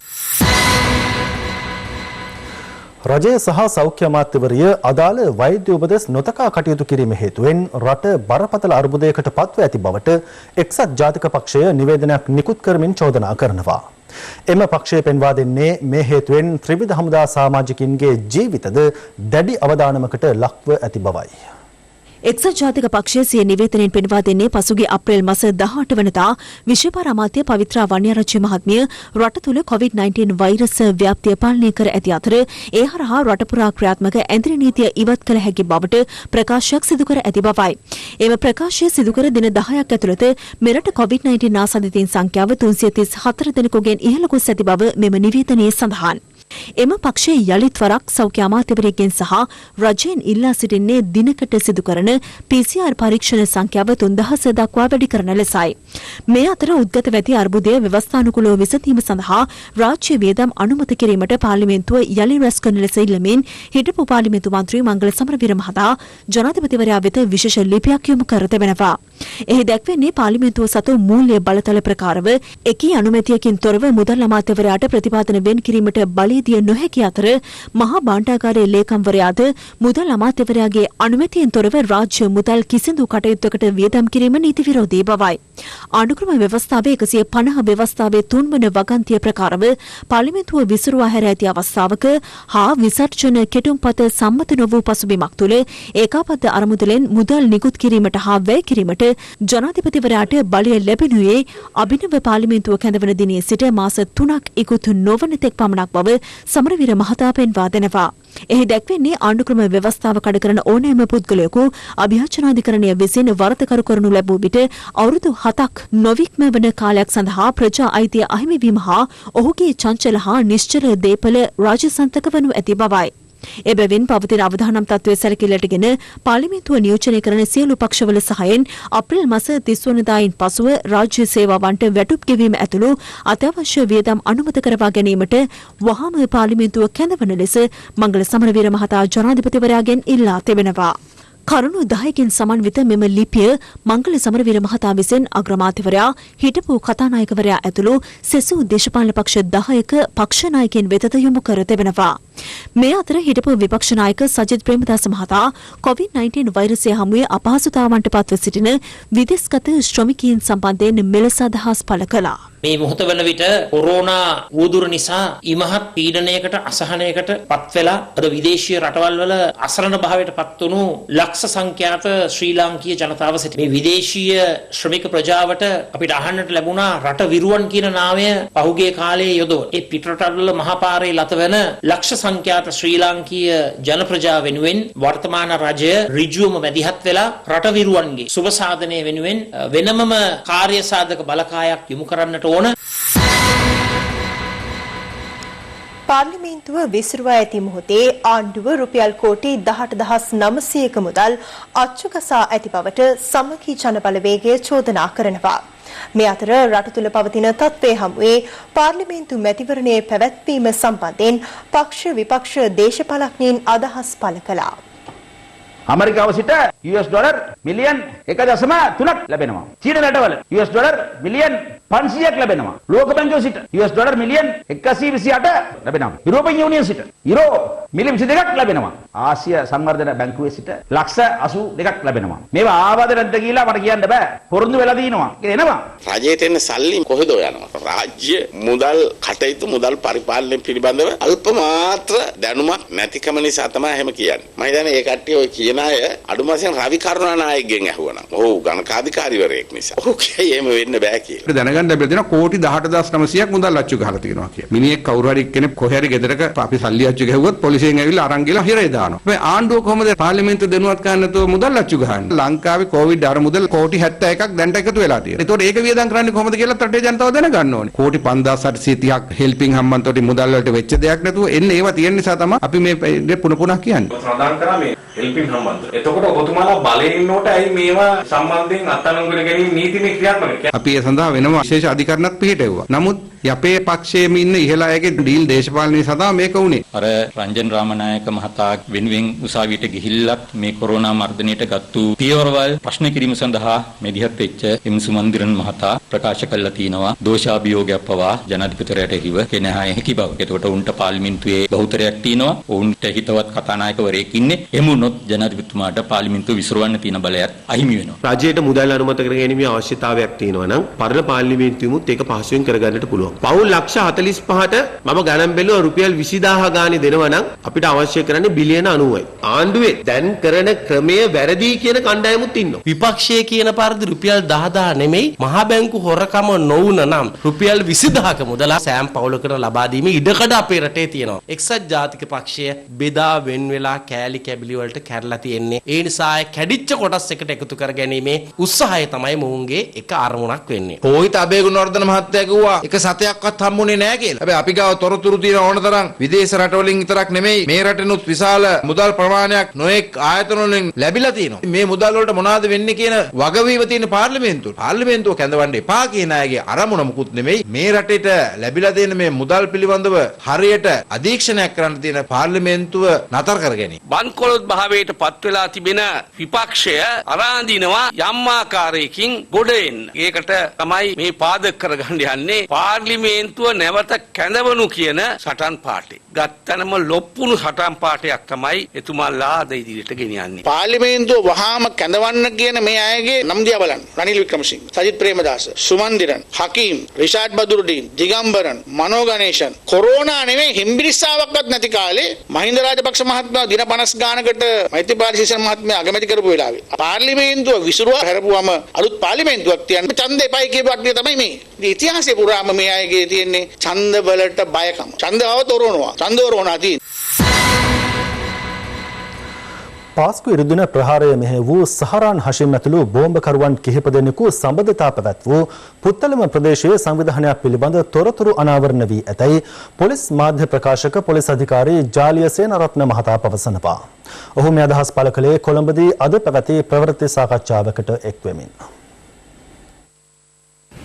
රජය සහ සෞඛ්‍ය අමාත්‍යවරිය අදාළ වෛද්‍ය උපදෙස් නොතකා කටයුතු කිරීම හේතුවෙන් රට බරපතල අර්බුදයකට පත්ව ඇති බවට එක්සත් ජාතික පක්ෂය නිවේදනයක් නිකුත් කරමින් චෝදනා කරනවා. එම පක්ෂය පෙන්වා දෙන්නේ මේ හේතුවෙන් ත්‍රිවිධ හමුදා සමාජිකින්ගේ ජීවිතද දැඩි අවදානමකට ලක්ව ඇති බවයි. එක්සත් ජාතික පක්ෂය සිය නිවේදනයෙන් පෙන්වා දෙන්නේ පසුගිය අප්‍රේල් මාස 18 වනදා විශේෂ අමාත්‍ය පවිත්‍රා වන්‍යරාජ්‍ය මහත්මිය රට තුළ COVID-19 වෛරස් ව්‍යාප්තිය පාලනය කර ඇති අතර ඒ හරහා රට පුරා ක්‍රියාත්මක ඇඳිරි නීතිය ඉවත් කළ හැකි බවට ප්‍රකාශයක් සිදු කර ඇති බවයි. එම ප්‍රකාශය සිදු කර දින 10ක් ඇතුළත මෙරට COVID-19 ආසාදිතයින් සංඛ්‍යාව 334 දෙනෙකුගෙන් ඉහළ ගොස් ඇති බව මෙම නිවේදනයේ සඳහන්. එම පක්ෂයේ යළිත් වරක් සෞඛ්‍ය අමාත්‍යවරයෙක්ගෙන් සහ රජයෙන් ඉල්ලා සිටින්නේ දිනකට සිදු කරන PCR පරීක්ෂණ සංඛ්‍යාව 3000 දක්වා වැඩි කරන ලෙසයි. මේ අතර උද්ගත වෙති අර්බුදය ව්‍යවස්ථානුකූලව විසඳීම සඳහා රාජ්‍ය වියදම් අනුමත කිරීමට පාර්ලිමේන්තුව යලි රැස් කරන ලෙස ඉල්ලමින් හිටපු පාර්ලිමේන්තු මන්ත්‍රී මංගල සමරවීර මහතා ජනාධිපතිවරයා වෙත විශේෂ ලිපියක් යොමු කර තිබෙනවා. එහි දැක්වෙන්නේ පාර්ලිමේන්තුව සතු මූල්‍ය බලතල ප්‍රකාරව එකී අනුමැතියකින් තොරව මුදල් අමාත්‍යවරයාට ප්‍රතිපාදන වෙන් කිරීමට බලය දිය නොහැකි අතර මහා භාණ්ඩාගාරයේ ලේකම්වරයාද මුදල් අමාත්‍යවරයාගේ අනුමැතියෙන් තොරව රාජ්‍ය මුදල් කිසිදු කටයුත්තකට වියදම් කිරීම නීති විරෝධී බවයි. ආණ්ඩුක්‍රම ව්‍යවස්ථාවේ 150 ව්‍යවස්ථාවේ 3 වන වගන්තිය ප්‍රකාරව පාර්ලිමේන්තුව විසිරුවා හැර ඇති අවස්ථාවක හා විසර්ජන කෙටුම්පත සම්මත නොවූ පසුබිමක් තුළ ඒකාබද්ධ අරමුදලෙන් මුදල් නිකුත් කිරීමට හා වැය කිරීමට ජනාධිපතිවරයාට බලය ලැබෙනුයේ අභිනව පාර්ලිමේන්තුව කැඳවන දිනේ සිට මාස 3ක් ඉක්ුත් නොවන තෙක් පමණක් බව සමරවීර මහතා පෙන්වා දෙනවා. එහි දැක්වෙන්නේ ආණ්ඩුක්‍රම ව්‍යවස්ථාව කඩ කරන ඕනෑම පුද්ගලයෙකු අභියාචනාධිකරණය විසින් වරදකරු කරනු ලැබූ විට අවුරුදු 7ක් නොවික්ම වන කාලයක් සඳහා ප්‍රජා අයිතිය අහිමිවීම හා ඔහුගේ චංචල හා නිශ්චල දේපල රාජසන්තක වනු ඇති බවයි. එබැවින් පවතින අවදානම් තත්ත්වය සැලකිල්ලටගෙන පාර්ලිමේන්තුව නියෝජනය කරන සියලු පක්ෂවල සහයෙන් අප්‍රේල් මාස 30 වනදායින් පසුව රාජ්‍ය සේවාවන්ට වැටුප් ගෙවීම ඇතුළු අත්‍යවශ්‍ය වියදම් අනුමත කරවා ගැනීමට වහාම පාර්ලිමේන්තුව කැඳවන ලෙස මංගල සමරවීර මහතා ජනාධිපතිවරයාගෙන් ඉල්ලා තිබෙනවා. කරුණු 10කින් සමන්විත මෙම ලිපිය මංගල සමරවීර මහතා විසින් අග්‍රාමාත්‍යවරයා හිටපු කතානායකවරයා ඇතුළු සෙසු දේශපාලන පක්ෂ 10ක පක්ෂ නායකයන් වෙතද යොමු කර තිබෙනවා. මේ අතර හිටපු විපක්ෂ නායක සජිත් ප්‍රේමදාස මහතා COVID-19 වෛරසය හමුවේ අපහසුතාවන්ට පත්ව සිටින විදේශගත ශ්‍රමිකයන් සම්බන්ධයෙන් මෙලෙස අදහස් පළ කළා. මේ මොහොත වන විට කොරෝනා වූදුර නිසා ඉමහත් පීඩනයකට අසහනයකට පත් වෙලා අද විදේශීය රටවල් වල අසරණ භාවයට පත් වුණු ලක්ෂ සංඛ්‍යාත ශ්‍රී ලාංකීය ජනතාව සිට මේ විදේශීය ශ්‍රමික ප්‍රජාවට අපිට අහන්නට ලැබුණා රට විරුවන් කියන නාමය පහුගිය කාලයේ යොදවන. ඒ පිටරටවල මහා පාරේ ලත වෙන ලක්ෂ සංඛ්‍යාත ශ්‍රී ලාංකීය ජන ප්‍රජාව වෙනුවෙන් වර්තමාන රජය ඍජුවම මැදිහත් වෙලා රට විරුවන්ගේ සුබ සාධනය වෙනුවෙන් වෙනමම කාර්ය සාධක බලකායක් යොමු කරන්නට පාර්ලිමේන්තුව විසිරුවා ඇති මොහොතේ ආණ්ඩුව රුපියල් කෝටි 18,900ක මුදල් අච්චුගසා ඇති බවට සමගී ජන බලවේගය චෝදනා කරනවා. මේ අතර රට තුළ පවතින තත්ත්වය හමුවේ පාර්ලිමේන්තු මැතිවරණයේ පැවැත්වීම සම්බන්ධයෙන් පක්ෂ විපක්ෂ දේශපාලඥයින් අදහස් පළ කළා. ඇමරිකාව සිට US ඩොලර් මිලියන් 1.3ක් ලැබෙනවා. චීන රටවල US ඩොලර් මිලියන් 500ක් ලැබෙනවා. ලෝක බැංකුව සිට US ඩොලර් මිලියන් 128 ලැබෙනවා. යුරෝපීය යුනියන් සිට යුරෝ මිලියන් 22ක් ලැබෙනවා. ආසිය සංවර්ධන බැංකුවේ සිට ලක්ෂ 82ක් ලැබෙනවා. මේවා ආවද නැද්ද කියලා මට කියන්න බෑ. පොරොන්දු වෙලා දිනවා. එනවා. රජයට එන සල්ලි කොහෙද යනවා? රාජ්‍ය මුදල් කටයුතු මුදල් පරිපාලනය පිළිබඳව අල්ප මාත්‍ර දැනුමක් නැතිකම නිසා තමයි එහෙම කියන්නේ. මම හිතන්නේ ඒ කට්ටිය ඔය කියන අය අඩුම වශයෙන් රවි කරුණානායකගෙන් ඇහුවනම් ඔව් ගණකාධිකාරිවරයෙක් නිසා. ඔව් කියයි එහෙම වෙන්න බෑ කියලා. දැනගන්න ලැබෙලා දෙනවා කෝටි 18,900ක් මුදල් අච්චු ගහලා තියෙනවා කියලා. මිනිහෙක් කවුරු හරි කෙනෙක් කොහේ හරි ගෙදරක අපි සල්ලි අච්චු ගහුවොත් පොලිසියෙන් ඇවිල්ලා අරන් ගිහලා හිරේ දානවා. මේ ආණ්ඩුව කොහොමද පාර්ලිමේන්තුව දෙනුවත් කරන්න නැතුව මුදල් අච්චු ගහන්නේ? ලංකාවේ කොවිඩ් අර මුදල් කෝටි 71ක් දැන්ට එකතු වෙලා තියෙනවා. ඒතකොට ඒක වියදම් කරන්නේ කොහොමද කියලා රටේ ජනතාව දැනගන්න ඕනේ. කෝටි 5,830ක් හෙල්පින් හම්බන්තොටි මුදල් වලට වෙච්ච දෙයක් නැතුව එන්නේ ඒවා තියෙන නිසා තමයි අපි මේ පුන පුනක් කියන්නේ. ප්‍රදාන් කරා මේ හෙල්පින් හම්බන්තොට. එතකොට ඔබතුමාලා බලයෙන් ඉන්නකොට ඇයි මේවා සම්බන්ධයෙන් අත්අඩංගුවට ගැනීම නීතිමය ක්‍රියාත්මක කරන්නේ? අපි ඒ සඳහා වෙනම විශේෂ අධිකරණයක් පිහිටෙව්වා. නමුත් අපේ පක්ෂයේම ඉන්න ඉහළ අයගේ ඩීල් දේශපාලනයේ සඳහා මේක උනේ. අර රංජන් රාමනායක මහතා වෙනුවෙන් උසාවියට ගිහිල්ලත් මේ කොරෝනා මර්ධනයට ගත්තු පියවරවල් ප්‍රශ්න කිරීම සඳහා මෙදිහත් වෙච්ච එම් සුමන්දිරන් මහතා ප්‍රකාශ කළා තියෙනවා දෝෂාභියෝගයක් පවා ජනාධිපතිවරයාට හිව කෙනහා හැකි බව. ඒකට උන්ට පාර්ලිමේන්තුවේ බහුතරයක් තියෙනවා. උන්ට හිතවත් කතානායකවරයෙක් ඉන්නේ. එහෙම වුණොත් ජනාධිපතිතුමාට පාර්ලිමේන්තුව විසිරවන්න තියෙන බලයත් අහිමි වෙනවා. රජයට මුදල් අනුමත කර ගැනීමේ අවශ්‍යතාවයක් තියෙනවා නම් පරණ පාර්ලිමේන්තුවෙමුත් ඒක පහසුවෙන් කරගන්නට පුළුවන්. පවුල් ලක්ෂ 45ට මම ගණන් බැලුවා රුපියල් 20000 ගානේ දෙනවා නම් අපිට අවශ්‍ය කරන්නේ බිලියන 90යි. ආණ්ඩුවේ දැන් කරන ක්‍රමය වැරදි කියන කණ්ඩායමුත් ඉන්නවා. විපක්ෂයේ කියන පරිදි රුපියල් 10000 නෙමෙයි මහා බැංකු හොරකම නොවුන නම් රුපියල් 20000ක මුදල සෑම් පවුලකට ලබා දීමේ ඉඩකඩ අපේ රටේ තියෙනවා. එක්සත් ජාතික පක්ෂය බෙදා වෙන් වෙලා කෑලි කැබිලි වලට කැඩලා තියෙන්නේ. ඒ නිසා කැඩිච්ච කොටස් එකට එකතු කර ගැනීමේ උත්සාහය තමයි මොවුන්ගේ එක අරමුණක් වෙන්නේ. කොයිත අබේගුණවර්ධන මහත්තයා කිව්වා එක සතයක්වත් හම්බුනේ නැහැ කියලා. හැබැයි අපි ගාව තොරතුරු තියෙන ඕන තරම් විදේශ රටවලින් විතරක් නෙමෙයි මේ රටෙනුත් විශාල මුදල් ප්‍රමාණයක් නොඑක් ආයතන වලින් ලැබිලා තියෙනවා. මේ මුදල් වලට මොනවද වෙන්නේ කියන වගවීම තියෙන පාර්ලිමේන්තුව. පාර්ලිමේන්තුව කැඳවන්න එපා කියන අයගේ අරමුණ මුකුත් නෙමෙයි. මේ රටේට ලැබිලා තියෙන මේ මුදල් පිළිබඳව හරියට අධීක්ෂණයක් කරන්න තියෙන පාර්ලිමේන්තුව නතර කර ගැනීම. බන්කොලොත් භාවයට පත් වෙලා තිබෙන විපක්ෂය අරාඳිනවා යම් ආකාරයකින් ගොඩ එන්න. ඒකට තමයි මේ පාදක කරගන්න යන්නේ පාර්ලිමේන්තුව නැවත කැඳවනු කියන සටන් පාඨය. ගත්තනම ලොප්පුණු සටන් පාඨයක් තමයි එතුමාලා අද ඉදිරියට ගෙනියන්නේ. පාර්ලිමේන්තුව වහාම කැඳවන්න කියන මේ අයගේ නම් දිහා බලන්න. රනිල් වික්‍රමසිංහ, සජිත් ප්‍රේමදාස, සුමන්දිරන්, හකීම්, රිෂාඩ් බදුරුඩීන්, දිගම්බරන්, මනෝ ගණේෂන් කොරෝනා නෙමෙයි හිම්බිරිස්සාවක්වත් නැති කාලේ මහින්ද රාජපක්ෂ මහත්මයා දින 50 ගානකට මෛත්‍රීපාල සිරිසේන මහත්මයා අගමැති කරපු වෙලාවේ පාර්ලිමේන්තුව විසිරුවා හැරපුවම අලුත් පාර්ලිමේන්තුවක් තියන්න ඡන්දේ පයි කියපු අක්නිය තමයි මේ. ඉතිහාසයේ පුරාම මේ අයගේ තියෙන්නේ ඡන්ද වලට බයකම. ඡන්දව තොරවනවා. ඡන්දවරෝනා තියෙන. පාස්කු ඉරුදින ප්‍රහාරය මෙහෙ වූ සහරාන් හෂිම් ඇතුළු බෝම්බකරුවන් කිහිප දෙනෙකු සම්බන්ධතා පැවැත් වූ පුත්තලම ප්‍රදේශයේ සංවිධානයක් පිළිබඳ තොරතුරු අනාවරණ වී ඇතැයි පොලිස් මාධ්‍ය ප්‍රකාශක පොලිස් අධිකාරී ජාලිය සේනරත්න මහතා පවසනවා. ඔහු මේ අදහස් පළ කළේ කොළඹදී අද පැවති ප්‍රවෘත්ති සාකච්ඡාවකට එක් වෙමින්.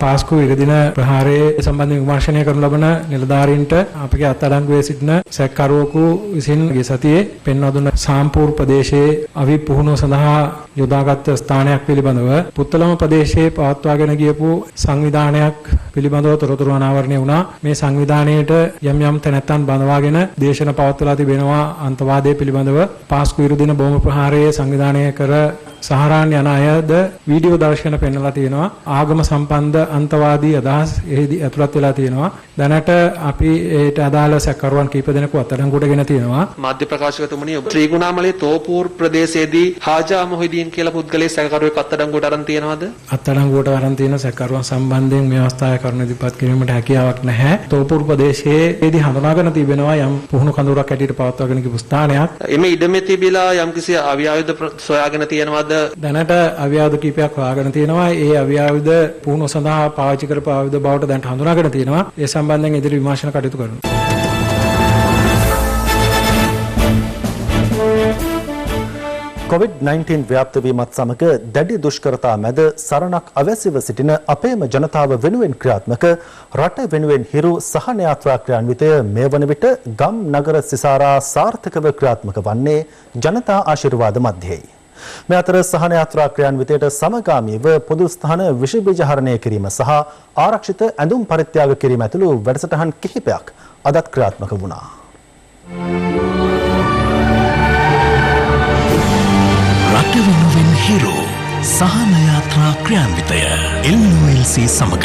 පාස්කු ඉරදින ප්‍රහාරයේ සම්බන්ධයෙන් විමර්ශනය කරනු ලබන නිලධාරීන්ට අපගේ අත්අඩංගුවේ සිටින සැකකරුවෙකු විසින් ගිය සතියේ පෙන්වා දුන්න සාම්පූර් ප්‍රදේශයේ අවි පුහුණුව සඳහා යොදාගත් ස්ථානයක් පිළිබඳව පුත්තලම ප්‍රදේශයේ පවත්වාගෙන ගියපු සංවිධානයක් පිළිබඳව තොරතුරු අනාවරණය වුණා. මේ සංවිධානයේට යම් යම් තැනැත්තන් බඳවාගෙන දේශන පවත්වලා තිබෙනවා අන්තවාදයේ පිළිබඳව. පාස්කු ඉරුදින බෝම්බ ප්‍රහාරයේ සංවිධානය කර සහරාන් යන අයද වීඩියෝ දර්ශන පෙන්වලා තියෙනවා. ආගම සම්බන්ධ අන්තවාදී අදහස් එහිදී ඇතුළත් වෙලා තියෙනවා. දැනට අපි ඒට අදාළ සැකකරුවන් කීප දෙනෙකු අත්අඩංගුවටගෙන තියෙනවා. මාධ්‍ය ප්‍රකාශකතුමනි ත්‍රිකුණාමලේ තෝපූර් ප්‍රදේශයේදී හාජා මොහිදීන් කියලා පුද්ගලයෙක් සැකකරුවෙක් අත්අඩංගුවට අරන් තියෙනවද? අත්අඩංගුවට අරන් තියෙන සැකකරුවන් සම්බන්ධයෙන් මේ අවස්ථාවේ කරුණු ඉදිරිපත් කිරීමට හැකියාවක් නැහැ. තෝපූර් ප්‍රදේශයේදී හඳුනාගෙන තිබෙනවා යම් පුහුණු කඳවුරක් ඇටියට පවත්වාගෙන ගිය ස්ථානයක්. එමේ ඉඩමේ තිබිලා යම්කිසි අවියායුධ සොයාගෙන තියෙනවද? දැනට අවියායුධ කීපයක් හොයාගෙන තියෙනවා. ඒ අවියායුධ පුහුණුව සඳහා පාවිච්චි කරපු ආයුධ බවට දැන් හඳුනාගෙන තියෙනවා. ඒ සම්බන්ධයෙන් ඉදිරි විමර්ශන කටයුතු කරනවා. COVID-19 ව්‍යාප්ත වීමත් සමග දැඩි දුෂ්කරතා මැද සරණක් අවැසිව සිටින අපේම ජනතාව වෙනුවෙන් ක්‍රියාත්මක රට වෙනුවෙන් හිරු සහන යාත්‍රා ක්‍රියාන්විතය මේ වන විට ගම් නගර සිසාරා සාර්ථකව ක්‍රියාත්මක වන්නේ ජනතා ආශිර්වාද මැදයි. මේ අතර සහන යාත්‍රා ක්‍රියාන්විතයට සමගාමීව පොදු ස්ථාන විෂ බීජ හරණය කිරීම සහ ආරක්ෂිත ඇඳුම් පරිත්‍යාග කිරීම ඇතුළු වැඩසටහන් කිහිපයක් අදත් ක්‍රියාත්මක වුණා. රට වෙනුවෙන් හිරු සහන යාත්‍රා ක්‍රියාන්විතය LULC සමග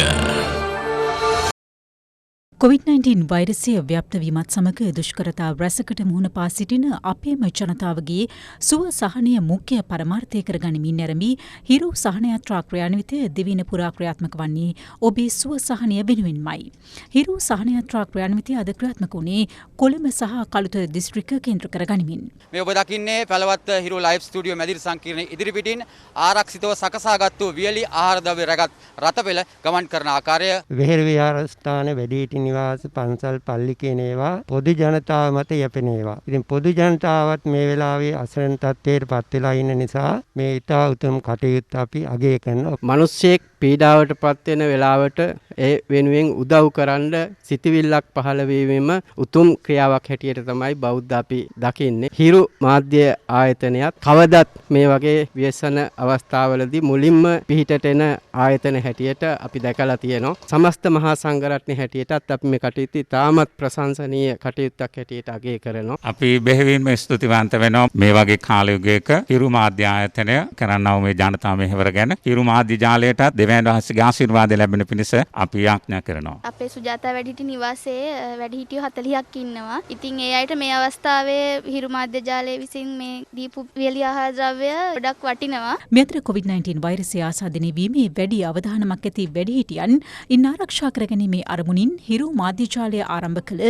COVID-19 වෛරසය ව්‍යාප්ත වීමත් සමග දුෂ්කරතා රැසකට මුහුණ පා සිටින අපේම ජනතාවගේ සුව සහනය මුඛ්‍ය පරමාර්ථය කර ගනිමින් නැරඹී හිරු සහන යාත්‍රා ක්‍රියාන්විතය දිවින පුරා ක්‍රියාත්මක වන්නේ ඔබේ සුව සහනය වෙනුවෙන්මයි. හිරු සහන යාත්‍රා ක්‍රියාන්විතය අද ක්‍රියාත්මක වුණේ කොළඹ සහ කළුතර දිස්ත්‍රික්ක කේන්ද්‍ර කර ගනිමින්. මේ ඔබ දකින්නේ පැලවත් හිරු ලයිව් ස්ටුඩියෝ මැදිරි සංකීර්ණයේ ඉදිරිපිටින් ආරක්ෂිතව සකසාගත්තු වියලි ආහාර ද්‍රව්‍ය රැගත් රථපෙළ ගමන් කරන ආකාරය. වෙහෙර විහාරස්ථාන වැඩිහිටි නිවාස පන්සල් පල්ලි කියන ඒවා පොදු ජනතාව මත යැපෙන ඒවා. ඉතින් පොදු ජනතාවත් මේ වෙලාවේ අසරණ තත්ත්වයට පත් වෙලා ඉන්න නිසා මේ ඉතා උතුම් කටයුත්ත අපි අගය කරනවා. මිනිස්සෙක් පීඩාවට පත් වෙන වෙලාවට ඒ වෙනුවෙන් උදව් කරන්න සිතවිල්ලක් පහළ වීමෙම උතුම් ක්‍රියාවක් හැටියට තමයි බෞද්ධ අපි දකින්නේ. හිරු මාධ්‍ය ආයතනයත් කවදත් මේ වගේ ව්‍යසන අවස්ථාවලදී මුලින්ම පිහිටට එන ආයතන හැටියට අපි දැකලා තියෙනවා. සමස්ත මහා සංඝරත්නය හැටියටත් අපි මේ කටයුතු තාමත් ප්‍රශංසනීය කටයුත්තක් හැටියට අගය කරනවා. අපි බෙහෙවින්ම ස්තුතිවන්ත වෙනවා මේ වගේ කාල යුගයක හිරු මාධ්‍ය ආයතනය කරන්නව මේ ජනතාව මෙහෙවර ගැන. හිරු මාධ්‍ය ජාලයටත් දෙවියන් වහන්සේගේ ආශිර්වාද ලැබෙන පිණිස අපි යාඥා කරනවා. අපේ සුජාතා වැඩිහිටි නිවාසයේ වැඩිහිටියෝ 40ක් ඉන්නවා. ඉතින් ඒ අයට මේ අවස්ථාවේ හිරු මාධ්‍ය ජාලය විසින් මේ දීපු වියලි ආහාර ද්‍රව්‍ය ගොඩක් වටිනවා. මේ අතර COVID-19 වෛරසය ආසාදනය වීමේ වැඩි අවධානමක් ඇති වැඩිහිටියන් ඉන් ආරක්ෂා කරගැනීමේ අරමුණින් හිරු මාධ්‍ය ජාලය ආරම්භ කළ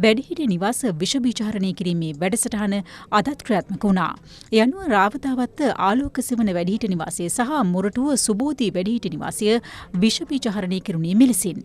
වැඩිහිටි නිවාස විෂ බීජ හරණය කිරීමේ වැඩසටහන අදත් ක්‍රියාත්මක වුණා. ඒ අනුව රාවතාවත්ත ආලෝක සෙවන වැඩිහිටි නිවාසය සහ මොරටුව සුබෝධි වැඩිහිටි නිවාසය විෂ බීජ හරණය කෙරුණේ මෙලෙසින්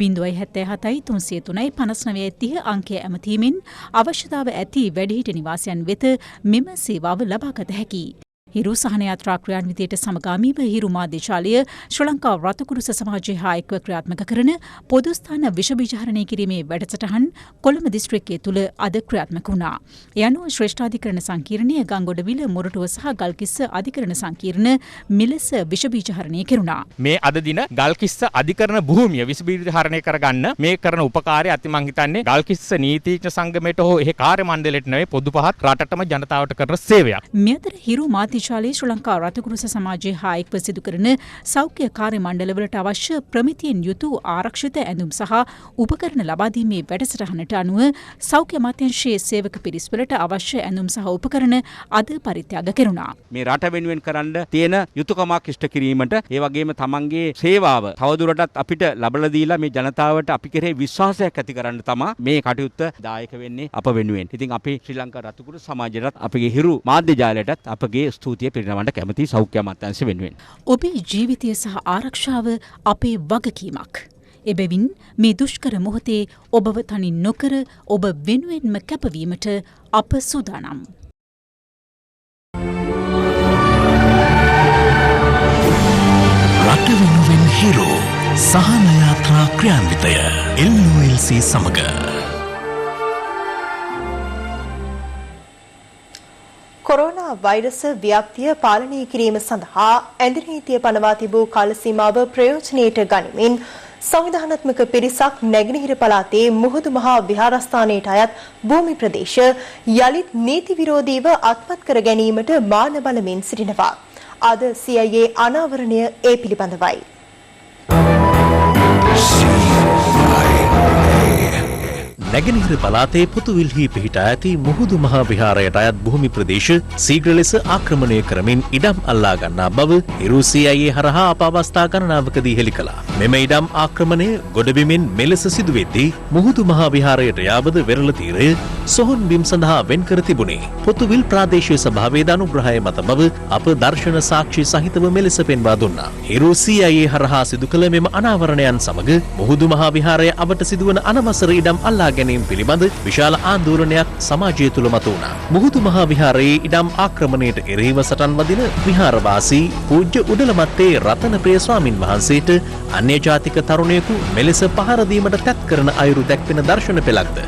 077 303 5930 අංකය ඇමතීමෙන් අවශ්‍යතාව ඇති වැඩිහිටි නිවාසයන් වෙත මෙම සේවාව ලබාගත හැකියි. හිරු සහන යාත්‍රා ක්‍රියාන්විතයට සමගාමීව හිරු මාධ්‍ය ජාලය ශ්‍රී ලංකා රතකුරුස සමාජය හා එක්ව ක්‍රියාත්මක කරන පොදු ස්ථාන විෂ බීජ හරණය කිරීමේ වැඩසටහන් කොළඹ දිස්ත්‍රික්කය තුළ අද ක්‍රියාත්මක වුණා. ඒ අනුව ශ්‍රේෂ්ඨාධිකරණ සංකීර්ණය ගංගොඩවිල මොරටුව සහ ගල්කිස්ස අධිකරණ සංකීර්ණ මෙලෙස විෂ බීජ හරණය කෙරුණා. මේ අද දින ගල්කිස්ස අධිකරණ භූමිය විෂ බීජ හරණය කරගන්න මේ කරන උපකාරය අති මං හිතන්නේ ගල්කිස්ස නීතිඥ සංගමයට හෝ එහි කාර්ය මණ්ඩලයට නෙවෙයි පොදු පහත් රටටම ජනතාවට කරන සේවයක්. මේ අතර හිරු මාධ්‍ය ජාලය ශ්‍රී ලංකා රතකුරුස සමාජය හා එක්ව සිදු කරන සෞඛ්‍ය කාර්ය මණ්ඩලවලට අවශ්‍ය ප්‍රමිතියෙන් යුතු ආරක්ෂිත ඇඳුම් සහ උපකරණ ලබා දීමේ වැඩසටහනට අනුව සෞඛ්‍ය අමාත්‍යාංශයේ සේවක පිරිස් වලට අවශ්‍ය ඇඳුම් සහ උපකරණ අද පරිත්‍යාග කෙරුණා. මේ රට වෙනුවෙන් කරන්න තියෙන යුතුයකමක් ඉෂ්ට කිරීමට ඒ වගේම තමන්ගේ සේවාව තවදුරටත් අපිට ලබලා දීලා මේ ජනතාවට අපි කෙරෙහි විශ්වාසයක් ඇති කරන්න තමයි මේ කටයුත්ත දායක වෙන්නේ අප වෙනුවෙන්. ඉතින් අපි ශ්‍රී ලංකා රතකුරුස සමාජයටත් අපගේ හිරු මාධ්‍ය ජාලයටත් අපගේ ස්තුතිය පිරිනමන්න කැමති සෞඛ්‍ය අමාත්‍යාංශ වෙනුවෙන්. ඔබේ ජීවිතය සහ ආරක්ෂාව අපේ වගකීමක්. එබැවින් මේ දුෂ්කර මොහොතේ ඔබව තනි නොකර ඔබ වෙනුවෙන්ම කැපවීමට අප සූදානම්. රට වෙනුවෙන් හිරු සහන යාත්‍රා ක්‍රියාන්විතය LOLC සමග කොරෝනා වෛරස ව්‍යාප්තිය පාලනය කිරීම සඳහා ඇඳ නීතිය පනවා තිබූ කාල සීමාව ප්‍රයෝජනයට ගනිමින් සංවිධානාත්මක පිරිසක් නැගෙනහිර පළාතේ මුහුදු මහා විහාරස්ථානයට අයත් භූමි ප්‍රදේශ යලිත් නීති විරෝධීව අත්පත් කර ගැනීමට මාන බලමින් සිටිනවා. අද CIA අනාවරණය ඒ පිළිබඳවයි. නැගෙනහිර පළාතේ පුතුවිල්හි පිහිටා ඇති මුහුදු මහා විහාරයට අයත් භූමි ප්‍රදේශ ශීඝ්‍ර ලෙස ආක්‍රමණය කරමින් ඉඩම් අල්ලා ගන්නා බව හිරු CIA හරහා අප අවස්ථා ගණනාවකදී හෙළි කළා. මෙම ඉඩම් ආක්‍රමණය ගොඩබිමින් මෙලෙස සිදුවෙද්දී මුහුදු මහා විහාරයට යාබද වෙරළ තීරය සොහොන් බිම් සඳහා වෙන් කර තිබුණේ. පුතුවිල් ප්‍රාදේශීය සභාවේ අනුග්‍රහය මත බව අප දර්ශන සාක්ෂි සහිතව මෙලෙස පෙන්වා දුන්නා. හිරු CIA හරහා සිදු කළ මෙම අනාවරණයන් සමග මුහුදු මහා විහාරය අවට සිදුවන අනවසර ඉඩම් අල්ලා ගැනීම පිළිබඳ විශාල ආందోලනයක් සමාජය තුළ මතු වුණා. මුහුදු මහා විහාරයේ ඉඩම් ආක්‍රමණයට එරෙහිව සටන් වදින විහාරවාසී පූජ්‍ය උඩලමත්තේ රතනප්‍රිය ස්වාමින් වහන්සේට අන්‍ය ජාතික තරුණයෙකු මෙලෙස පහර දීමට තැත් කරන අයුරු දැක්වෙන දර්ශන පෙළක්ද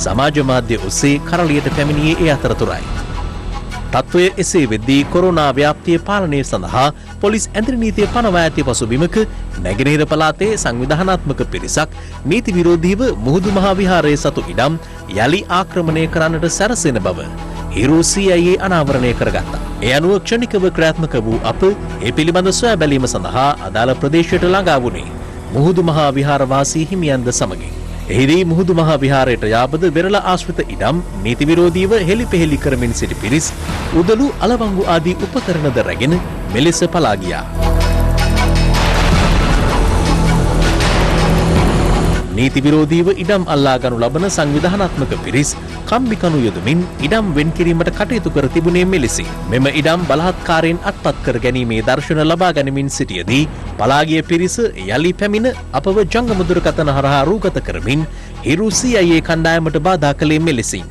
සමාජ මාධ්‍ය ඔස්සේ කරලියට පැමිණියේ ඒ අතරතුරයි. තත්වය එසේ වෙද්දී කොරෝනා ව්‍යාප්තිය පාලනය සඳහා පොලිස් ඇඳරි නීතිය පනවා ඇති පසුබිමක නැගෙනහිර පළාතේ සංවිධානාත්මක පිරිසක් නීති විරෝධීව මුහුදු මහා විහාරයේ සතු ඉඩම් යලි ආක්‍රමණය කරන්නට සැරසෙන බව හිරු CIA අනාවරණය කරගත්තා. ඒ අනුව ක්ෂණිකව ක්‍රියාත්මක වූ අප ඒ පිළිබඳ සොයා බැලීම සඳහා අදාළ ප්‍රදේශයට ළඟා වුණේ මුහුදු මහා විහාරවාසී හිමියන්ද සමගින්. එහිදී මුහුදු මහා විහාරයට යාබද වෙරළ ආශ්‍රිත ඉඩම් නීති විරෝධීව හෙළිපෙහෙළි කරමින් සිටි පිරිස් උදළු අලවංගු ආදී උපකරණද රැගෙන මෙලෙස පලා ගියා. නීති විරෝධීව ඉඩම් අල්ලා ගනු ලබන සංවිධානාත්මක පිරිස් කම්බිකණු යොදමින් ඉඩම් වෙන් කිරීමට කටයුතු කර තිබුණේ මෙලෙසින්. මෙම ඉඩම් බලහත්කාරයෙන් අත්පත් කර ගැනීමේ දර්ශන ලබා ගනිමින් සිටියදී පලාගිය පිරිස යලි පැමිණ අපව ජංගම දුරකථන හරහා රූගත කරමින් හිරු CIA කණ්ඩායමට බාධා කළේ මෙලෙසින්.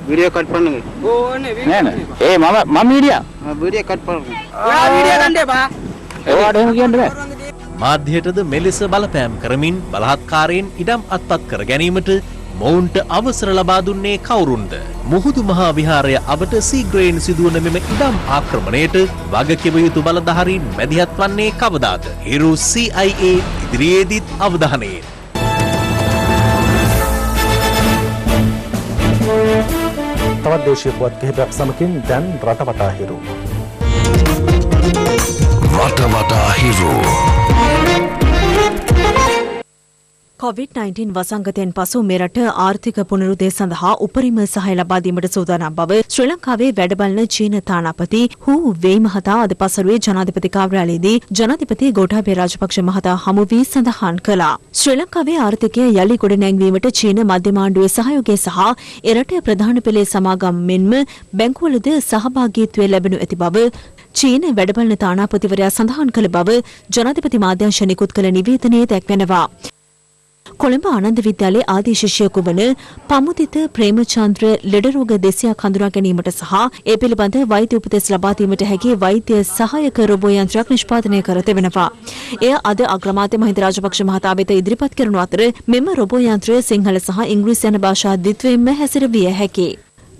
वीडियो कट பண்ணுங்க නෑ ඒ මම මීඩියා वीडियो कट பண்ணுங்க वीडियो ගන්න එපා ඒවට එහෙම කියන්න බෑ. මාධ්‍යයටද මෙලෙස බලපෑම් කරමින් බලහත්කාරයෙන් ඉඩම් අත්පත් කර ගැනීමට මොවුන්ට අවසර ලබා දුන්නේ කවුරුන්ද? මුහුදු මහා විහාරය අවට සීග්‍රයෙන් සිදුවන මෙම ඉඩම් ආක්‍රමණයට වගකිව යුතු බලධාරීන් මැදිහත් වන්නේ කවදාද? හිරු CIA ඉදිරියේදීත් අවධානයෙන්. තවත් දේශීය පුවත් කිහිපයක් සමගින් දැන් රටවටා හිරු. රටවටා හිරු. COVID-19 වසංගතයෙන් පසු මෙරට ආර්ථික පුනරුදේ සඳහා උපරිම සහාය ලබා දීමට සූදානම් බව ශ්‍රී ලංකාවේ වැඩබලන චීන තානාපති හූ වෙයි මහතා අද පසරුවේ ජනාධිපති කාර්යාලයේදී ජනාධිපති ගෝඨාභය රාජපක්ෂ මහතා හමු වී සඳහන් කළා. ශ්‍රී ලංකාවේ ආර්ථිකය යලි ගොඩනැංවීමට චීන මධ්‍යම ආණ්ඩුවේ සහයෝගය සහ එරට ප්‍රධාන පෙළේ සමාගම් මෙන්ම බැංකුවලද සහභාගීත්වය ලැබෙනු ඇති බව චීන වැඩබලන තානාපතිවරයා සඳහන් කළ බව ජනාධිපති මාධ්‍යංශ නිකුත් කළ නිවේදනයේ දැක්වෙනවා. කොළඹ ආනන්ද විද්‍යාලයේ ආදී ශිෂ්‍යයෙකු වන පමුදිත ප්‍රේමචන්ද්‍ර ලෙඩ රෝග 200ක් හඳුනා ගැනීමට සහ ඒ පිළිබඳ වෛද්‍ය උපදෙස් ලබා දීමට හැකි වෛද්‍ය සහායක රොබෝ යන්ත්‍රයක් නිෂ්පාදනය කර තිබෙනවා. එය අද අග්‍රාමාත්‍ය මහින්ද රාජපක්ෂ මහතා වෙත ඉදිරිපත් කරනු අතර මෙම රොබෝ යන්ත්‍රය සිංහල සහ ඉංග්‍රීසි යන භාෂා දිත්වයෙන්ම හැසිරවිය හැකියි.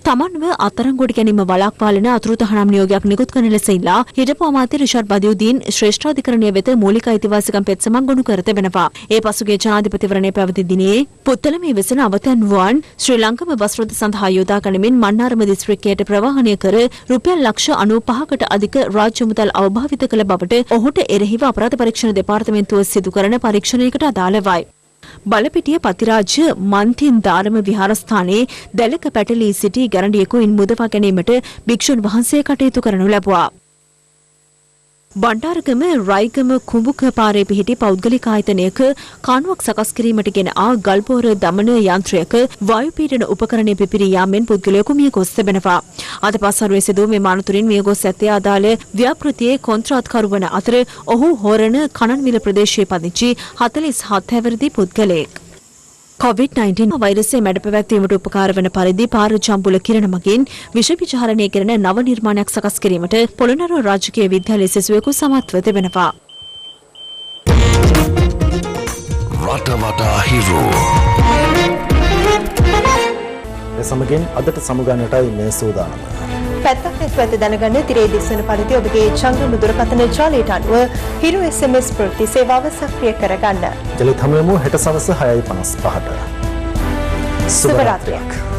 තමන්ව අත්අඩංගුවට ගැනීම වළක්වාලන අතුරු තහනම් නියෝගයක් නිකුත් කරන ලෙස ඉල්ලා හිටපු අමාත්‍ය රිෂාඩ් බදියුදීන් ශ්‍රේෂ්ඨාධිකරණය වෙත මූලික අයිතිවාසිකම් පෙත්සමක් ගොනු කර තිබෙනවා. ඒ පසුගිය ජනාධිපතිවරණය පැවති දිනේ පුත්තලමේ වෙසෙන අවතැන්වුවන් ශ්‍රී ලංකම බස් රථ සඳහා යොදා ගනිමින් මන්නාරම දිස්ත්‍රික්කයට ප්‍රවාහනය කර රුපියල් ලක්ෂ 95කට අධික රාජ්‍ය මුදල් අවභාවිත කළ බවට ඔහුට එරෙහිව අපරාධ පරීක්ෂණ දෙපාර්තමේන්තුව සිදු කරන පරීක්ෂණයකට අදාළවයි. බලපිටිය පතිරාජ්‍ය මන්තින් දාරම විහාරස්ථානයේ දැලක පැටලී සිටි ගැරඬියෙකු ඉන් මුදවා ගැනීමට භික්ෂුන් වහන්සේ කටයුතු කරනු ලැබුවා. බණ්ඩාරගම රයිගම කුඹුක පාරේ පිහිටි පෞද්ගලික ආයතනයක කානුවක් සකස් කිරීමට ගෙන ආ ගල්බෝර දමන යන්ත්‍රයක වායු පීඩන උපකරණය පිපිරී යාමෙන් පුද්ගලයෙකු මිය ගොස් තිබෙනවා. අද පස්වරුවේ සිදු මේ අනතුරින් මිය ගොස් ඇත්තේ අදාළ ව්‍යාපෘතියේ කොන්ත්‍රාත්කරු වන අතර ඔහු හෝරණ කණන්විල ප්‍රදේශයේ පදිංචි 47 හැවිරිදි පුද්ගලයෙක්. COVID-19 වෛරසය මැඩ පැවැත්වීමට උපකාර වන පරිදි පාර ජම්බුල කිරණ මගින් විෂ විචාරණය කරන නව නිර්මාණයක් සකස් කිරීමට පොළොන්නරුව රාජකීය විද්‍යාලයේ සිසුවෙකු සමත්ව තිබෙනවා. රටවටා හිරු. සමගින් අදට සමුගන්නටයි මේ සූදානම. පැත්තක් නැතුව ඇත දැනගන්න තිරේ දිස්වන පරිදි ඔබගේ චංගම දුරකථන ජාලයට අනුව හිරු SMS ප්‍රවෘත්ති සේවාව සක්‍රිය කරගන්න. ජලිත හමුවෙමු හෙට සවස 6:55ට. සුබ රාත්‍රියක්.